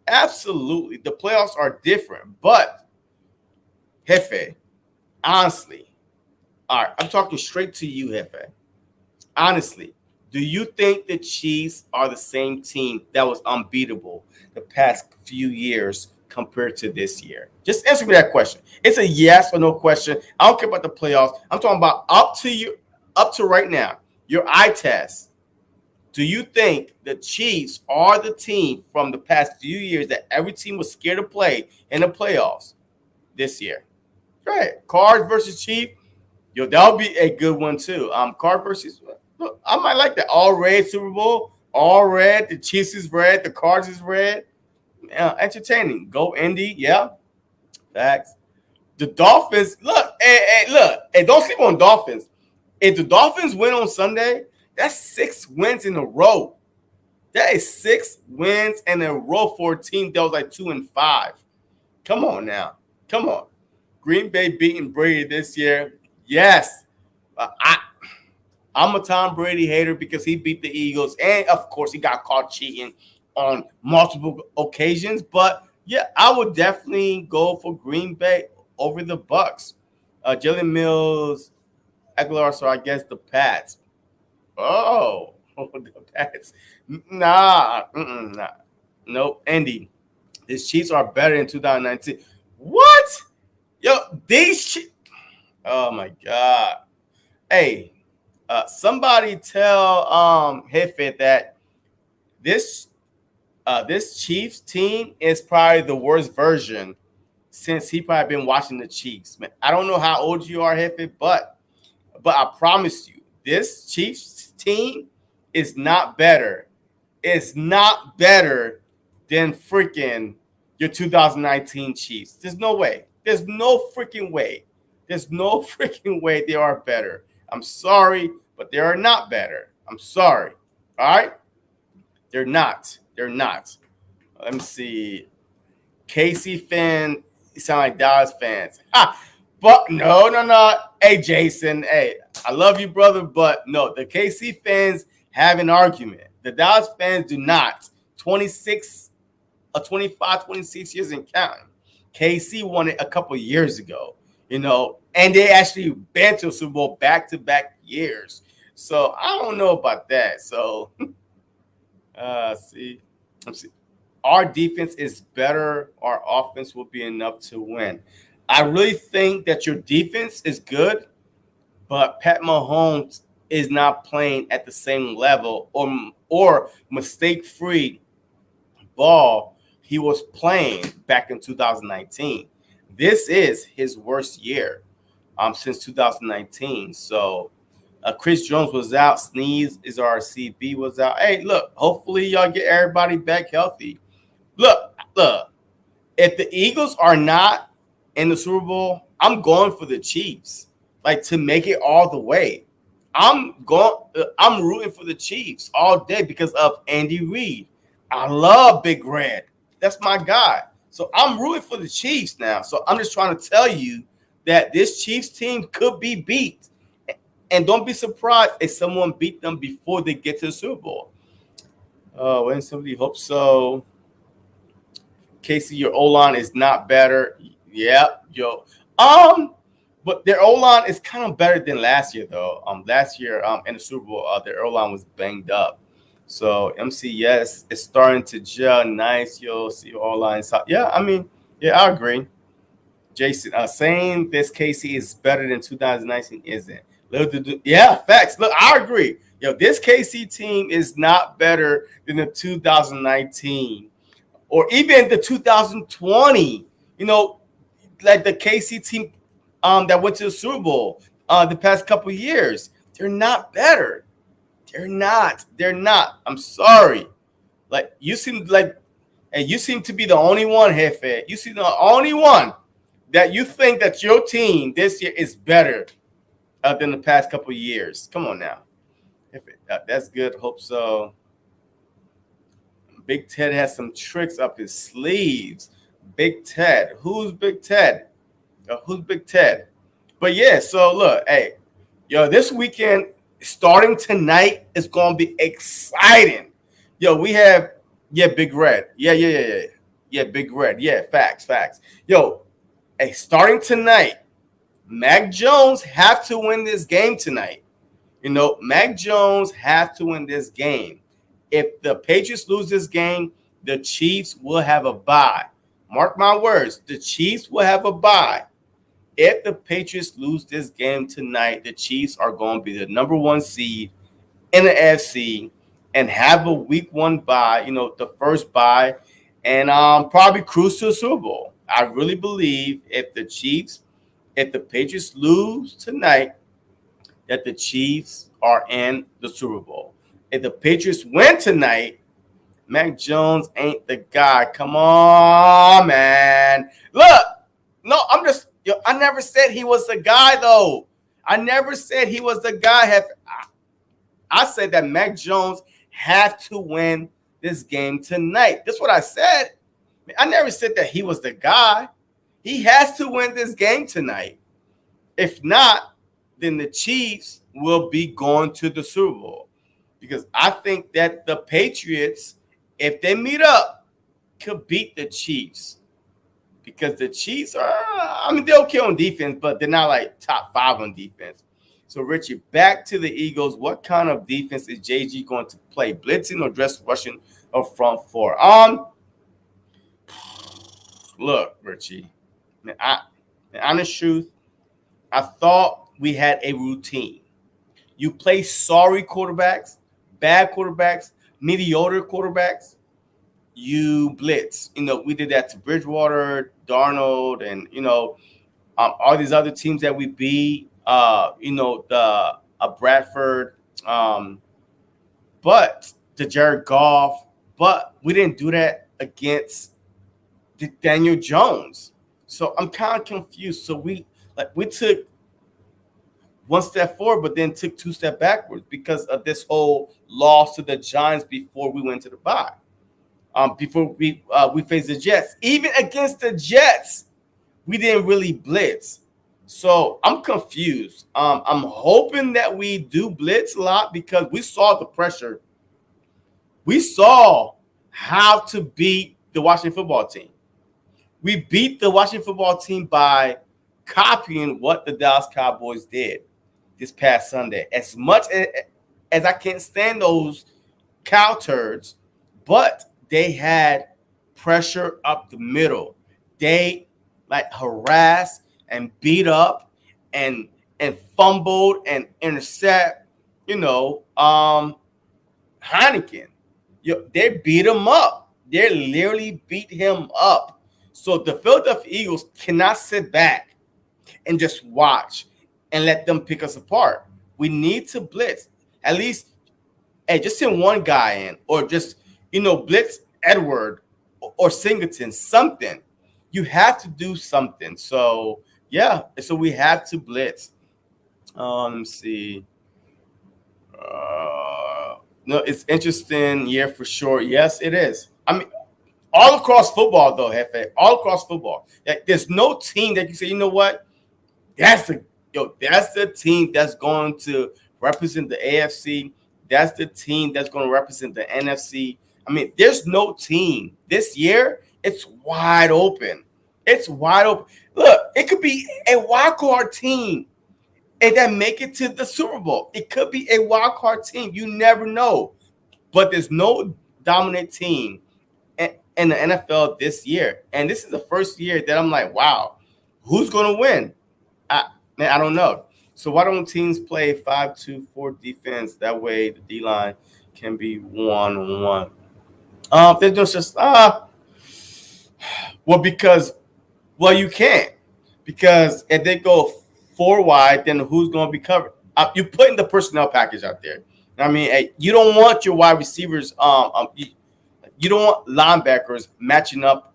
Absolutely. The playoffs are different. But, Jefe, honestly, all right, I'm talking straight to you, Jefe. Honestly, do you think the Chiefs are the same team that was unbeatable the past few years compared to this year? Just answer me that question. It's a yes or no question. I don't care about the playoffs. I'm talking about up to right now, your eye test. Do you think the Chiefs are the team from the past few years that every team was scared to play in the playoffs this year? Right. Cards versus Chiefs. That'll be a good one too. Card versus. Look, I might like that. All red Super Bowl. All red. The Chiefs is red. The Cards is red. Entertaining. Go Indy. Yeah. Facts. The Dolphins. Look. Hey, don't sleep on Dolphins. If the Dolphins win on Sunday, that's 6 wins in a row. That is 6 wins in a row for a team that was like 2-5. Come on now. Come on. Green Bay beating Brady this year. Yes. I'm a Tom Brady hater because he beat the Eagles. And, of course, he got caught cheating on multiple occasions. But, yeah, I would definitely go for Green Bay over the Bucks. Jalen Mills, Aguilar, so I guess the Pats. Oh, the Pats. Nah. Nope. Andy, his Chiefs are better in 2019. What? These oh, my God. Hey, somebody tell Jefe that this Chiefs team is probably the worst version since he probably been watching the Chiefs. Man, I don't know how old you are, Jefe, but I promise you, this Chiefs team is not better. It's not better than freaking your 2019 Chiefs. There's no way. There's no freaking way. There's no freaking way they are better. I'm sorry, but they are not better. I'm sorry. All right? They're not. They're not. Let me see. KC fan, you sound like Dallas fans. But no. Hey, Jason. Hey, I love you, brother, but no. The KC fans have an argument. The Dallas fans do not. 25, 26 years and counting. KC won it a couple years ago, and they actually been to a Super Bowl back-to-back years. So I don't know about that. So see, let's see. Our defense is better. Our offense will be enough to win. I really think that your defense is good, but Pat Mahomes is not playing at the same level or mistake free ball he was playing back in 2019. This is his worst year since 2019. So Chris Jones was out. Sneeze is our CB was out. Hey, look, hopefully y'all get everybody back healthy. Look. If the Eagles are not in the Super Bowl, I'm going for the Chiefs, like to make it all the way. I'm rooting for the Chiefs all day because of Andy Reid. I love Big Red. That's my guy. So I'm rooting for the Chiefs now. So I'm just trying to tell you that this Chiefs team could be beat. And don't be surprised if someone beat them before they get to the Super Bowl. Oh, and somebody hopes so. Casey, your O-line is not better. Yeah, yo. But their O-line is kind of better than last year, though. Last year, in the Super Bowl, their O-line was banged up. So MCS is starting to gel nice. You'll see O-line. Yeah, I mean, yeah, I agree. Jason, saying this Casey is better than 2019 isn't. Yeah, facts. Look, I agree. Yo, this KC team is not better than the 2019 or even the 2020, like the KC team that went to the Super Bowl the past couple of years. They're not better. They're not. I'm sorry. Like you seem to be the only one, Hefe. You seem the only one that you think that your team this year is better than the past couple of years. Come on now. That's good. Hope so. Big Ted has some tricks up his sleeves. Big Ted. Who's Big Ted? Who's Big Ted? But yeah, so look, hey, this weekend starting tonight is going to be exciting. We have, Big Red. Yeah, Big Red. Yeah, facts. Hey, starting tonight, Mac Jones have to win this game tonight. Mac Jones have to win this game. If the Patriots lose this game, the Chiefs will have a bye. Mark my words, the Chiefs will have a bye. If the Patriots lose this game tonight, the Chiefs are going to be the number one seed in the AFC and have a week one bye, the first bye, and probably cruise to the Super Bowl. I really believe if the Patriots lose tonight, that the Chiefs are in the Super Bowl. If the Patriots win tonight, Mac Jones ain't the guy. Come on, man. Look, no, I never said he was the guy, though. I never said he was the guy. I said that Mac Jones have to win this game tonight. That's what I said. I never said that he was the guy. He has to win this game tonight. If not, then the Chiefs will be going to the Super Bowl. Because I think that the Patriots, if they meet up, could beat the Chiefs. Because the Chiefs they're okay on defense, but they're not like top 5 on defense. So, Richie, back to the Eagles. What kind of defense is JG going to play? Blitzing or dress rushing or front four? Look, Richie, man, honest truth, I thought we had a routine. You play sorry quarterbacks, bad quarterbacks, mediocre quarterbacks, you blitz. We did that to Bridgewater, Darnold, and all these other teams that we beat. The Bradford, but the Jared Goff, but we didn't do that against Daniel Jones. So I'm kind of confused. So we took one step forward, but then took 2 steps backwards because of this whole loss to the Giants before we went to the bye. Before we faced the Jets. Even against the Jets, we didn't really blitz. So I'm confused. I'm hoping that we do blitz a lot because we saw the pressure. We saw how to beat the Washington football team. We beat the Washington football team by copying what the Dallas Cowboys did. this past Sunday. As much as I can't stand those cow turds, but they had pressure up the middle. They like harassed and beat up and fumbled and intercept. Heineken. They beat him up. They literally beat him up. So the Philadelphia Eagles cannot sit back and just watch and let them pick us apart. We need to blitz. At least, hey, just send one guy in, or just blitz Edward or Singleton, something. You have to do something. So yeah, so we have to blitz. Let me see. No, it's interesting year for sure. Yes, it is. I mean, all across football, though, Hefe, all across football. There's no team that you say, you know what, that's the team that's going to represent the AFC. That's the team that's going to represent the NFC. I mean, there's no team this year. It's wide open. It's wide open. Look, it could be a wild card team and that make it to the Super Bowl. It could be a wild card team. You never know. But there's no dominant team in the NFL this year. And this is the first year that I'm like, wow, who's going to win? I don't know. So why don't teams play 5-2-4 defense? That way the D-line can be 1-on-1. They're just you can't. Because if they go 4 wide, then who's going to be covered? You're putting the personnel package out there. I mean, you don't want your wide receivers. You don't want linebackers matching up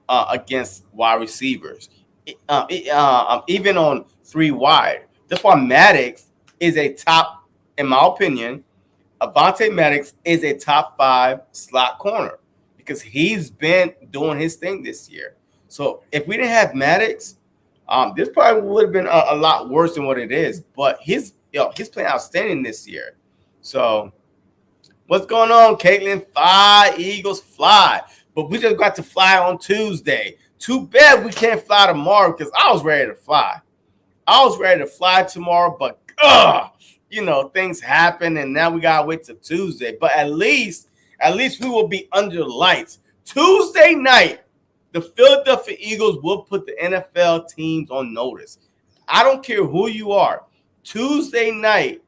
against wide receivers, even on 3 wide. That's why Maddox is a top, in my opinion. Avonte Maddox is a top 5 slot corner because he's been doing his thing this year. So if we didn't have Maddox, this probably would have been a lot worse than what it is. But he's playing outstanding this year. So what's going on, Caitlin? Fly, Eagles, fly. But we just got to fly on Tuesday. Too bad we can't fly tomorrow because I was ready to fly. I was ready to fly tomorrow, but things happen, and now we gotta wait till Tuesday. But at least we will be under the lights. Tuesday night, the Philadelphia Eagles will put the NFL teams on notice. I don't care who you are. Tuesday night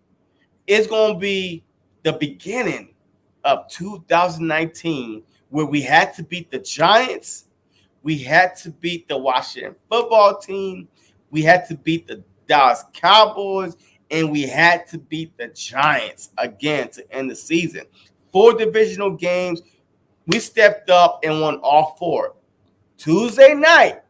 is going to be the beginning of 2019, where we had to beat the Giants. We had to beat the Washington football team. We had to beat the Dallas Cowboys. And we had to beat the Giants again to end the season. 4 divisional games. We stepped up and won all 4. Tuesday night,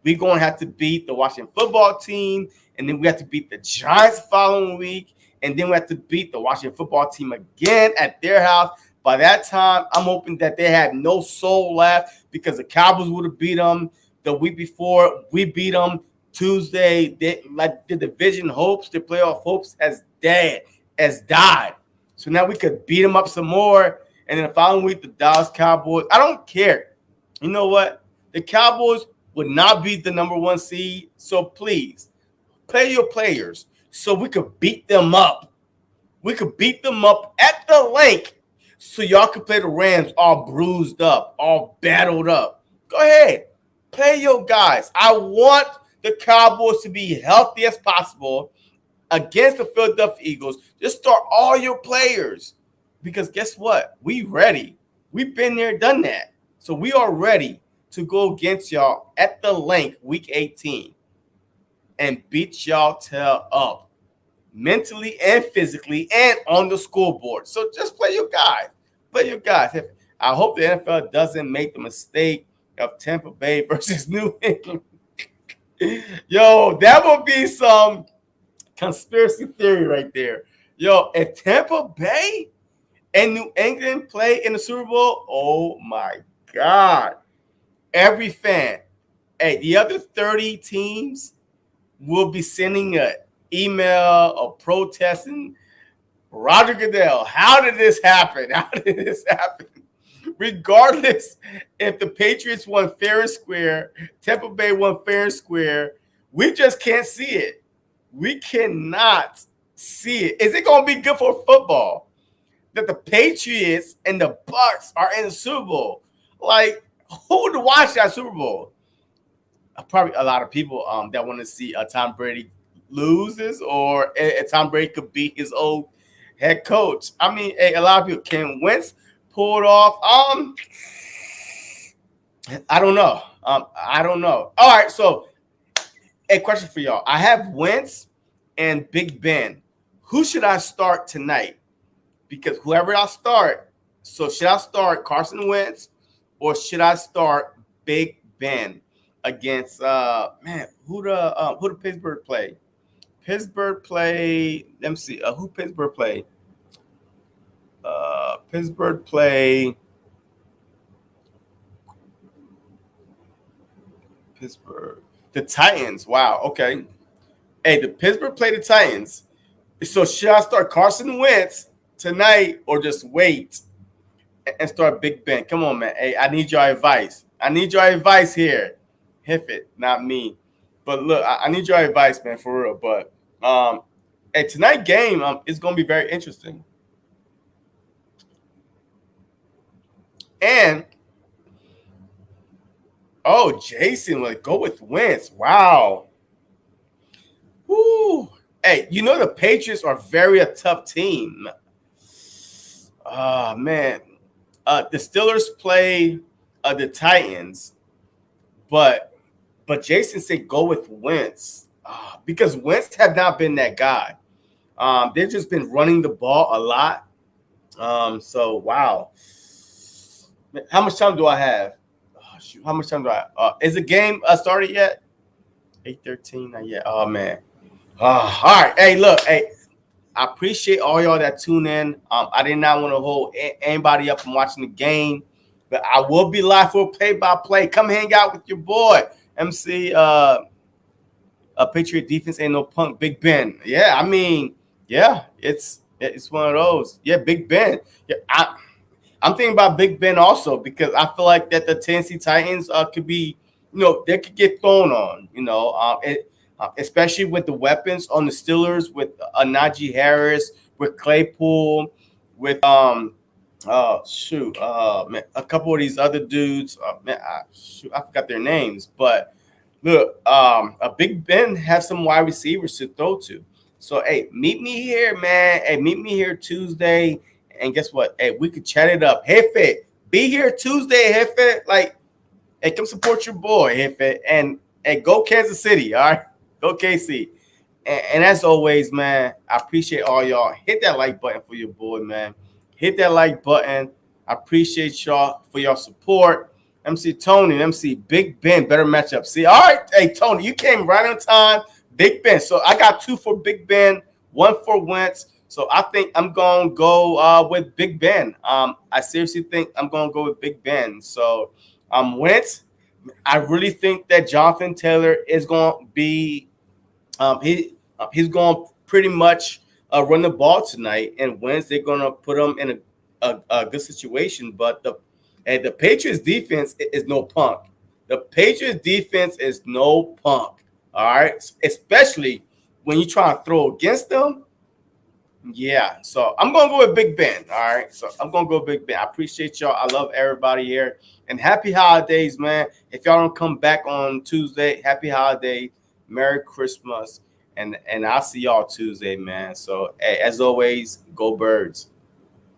we're going to have to beat the Washington football team. And then we have to beat the Giants the following week. And then we have to beat the Washington football team again at their house. By that time, I'm hoping that they have no soul left because the Cowboys would have beat them the week before. We beat them Tuesday. The division hopes, the playoff hopes has died. So now we could beat them up some more. And then the following week, the Dallas Cowboys. I don't care. You know what? The Cowboys would not be the number 1 seed. So please, play your players so we could beat them up. We could beat them up at the link so y'all could play the Rams all bruised up, all battled up. Go ahead. Play your guys. I want the Cowboys to be healthy as possible against the Philadelphia Eagles. Just start all your players because guess what? We ready. We've been there, done that. So we are ready to go against y'all at the link week 18 and beat y'all tail up mentally and physically and on the scoreboard. So just play your guys. Play your guys. I hope the NFL doesn't make the mistake of Tampa Bay versus New England. Yo, that would be some conspiracy theory right there. Yo, if Tampa Bay and New England play in the Super Bowl, oh my God. Every fan, the other 30 teams will be sending an email or protesting. Rodger Goodell, how did this happen? How did this happen? Regardless if the Patriots won fair and square, Tampa Bay won fair and square, we just can't see it. We cannot see it. Is it going to be good for football that the Patriots and the Bucks are in the Super Bowl? Like, who would watch that Super Bowl? Probably a lot of people that want to see Tom Brady loses, or Tom Brady could beat his old head coach. I mean, a lot of people can Wentz pull it off. I don't know. I don't know. All right, so a question for y'all. I have Wentz and Big Ben. Who should I start tonight? Because whoever I start, so should I start Carson Wentz or should I start Big Ben against who the Pittsburgh play? Pittsburgh play. Let me see. Who Pittsburgh play? Pittsburgh play. Pittsburgh. The Titans. Wow. Okay. Hey, the Pittsburgh play the Titans. So should I start Carson Wentz tonight or just wait and start Big Ben? Come on, man. Hey, I need your advice. I need your advice here. Hit it, not me. But look, I need your advice, man, for real. But hey, tonight game is gonna be very interesting. And Jason would go with Wentz. Wow. Woo. Hey, you know the Patriots are a tough team. Oh man. The Steelers play the Titans, but Jason said go with Wentz because Wentz have not been that guy. They've just been running the ball a lot. So wow. How much time do I have? Oh, shoot. How much time do I have? Is the game started yet? 8:13, not yet. Oh man. All right. Hey, look. Hey, I appreciate all y'all that tune in. I did not want to hold anybody up from watching the game, but I will be live for play-by-play. Come hang out with your boy, MC. Patriot defense ain't no punk. Big Ben. Yeah, I mean, yeah, it's one of those. Yeah, Big Ben. Yeah, I'm thinking about Big Ben also because I feel like that the Tennessee Titans could be, they could get thrown on. Especially with the weapons on the Steelers, with Najee Harris, with Claypool, with man, a couple of these other dudes. I forgot their names, but look, a Big Ben has some wide receivers to throw to. So hey, meet me here, man. Hey, meet me here Tuesday, and guess what? Hey, we could chat it up. Hefe, be here Tuesday, Hefe. Like, hey, come support your boy, Hefe, and go Kansas City, all right. Go KC. And as always, man, I appreciate all y'all. Hit that like button for your boy, man. Hit that like button. I appreciate y'all for your support. MC Tony, MC Big Ben, better matchup. See, all right. Hey, Tony, you came right on time. Big Ben. So I got 2 for Big Ben, 1 for Wentz. So I think I'm going to go with Big Ben. I seriously think I'm going to go with Big Ben. So Wentz, I really think that Jonathan Taylor is going to be he's going to pretty much run the ball tonight, and Wednesday going to put him in a good situation. But the Patriots defense is no punk. The Patriots defense is no punk. All right, especially when you try to throw against them. Yeah, so I'm going to go with Big Ben. All right, so I'm going to go with Big Ben. I appreciate y'all. I love everybody here. And happy holidays, man. If y'all don't come back on Tuesday, happy holidays. Merry Christmas. And I'll see y'all Tuesday, man. So, hey, as always, go Birds.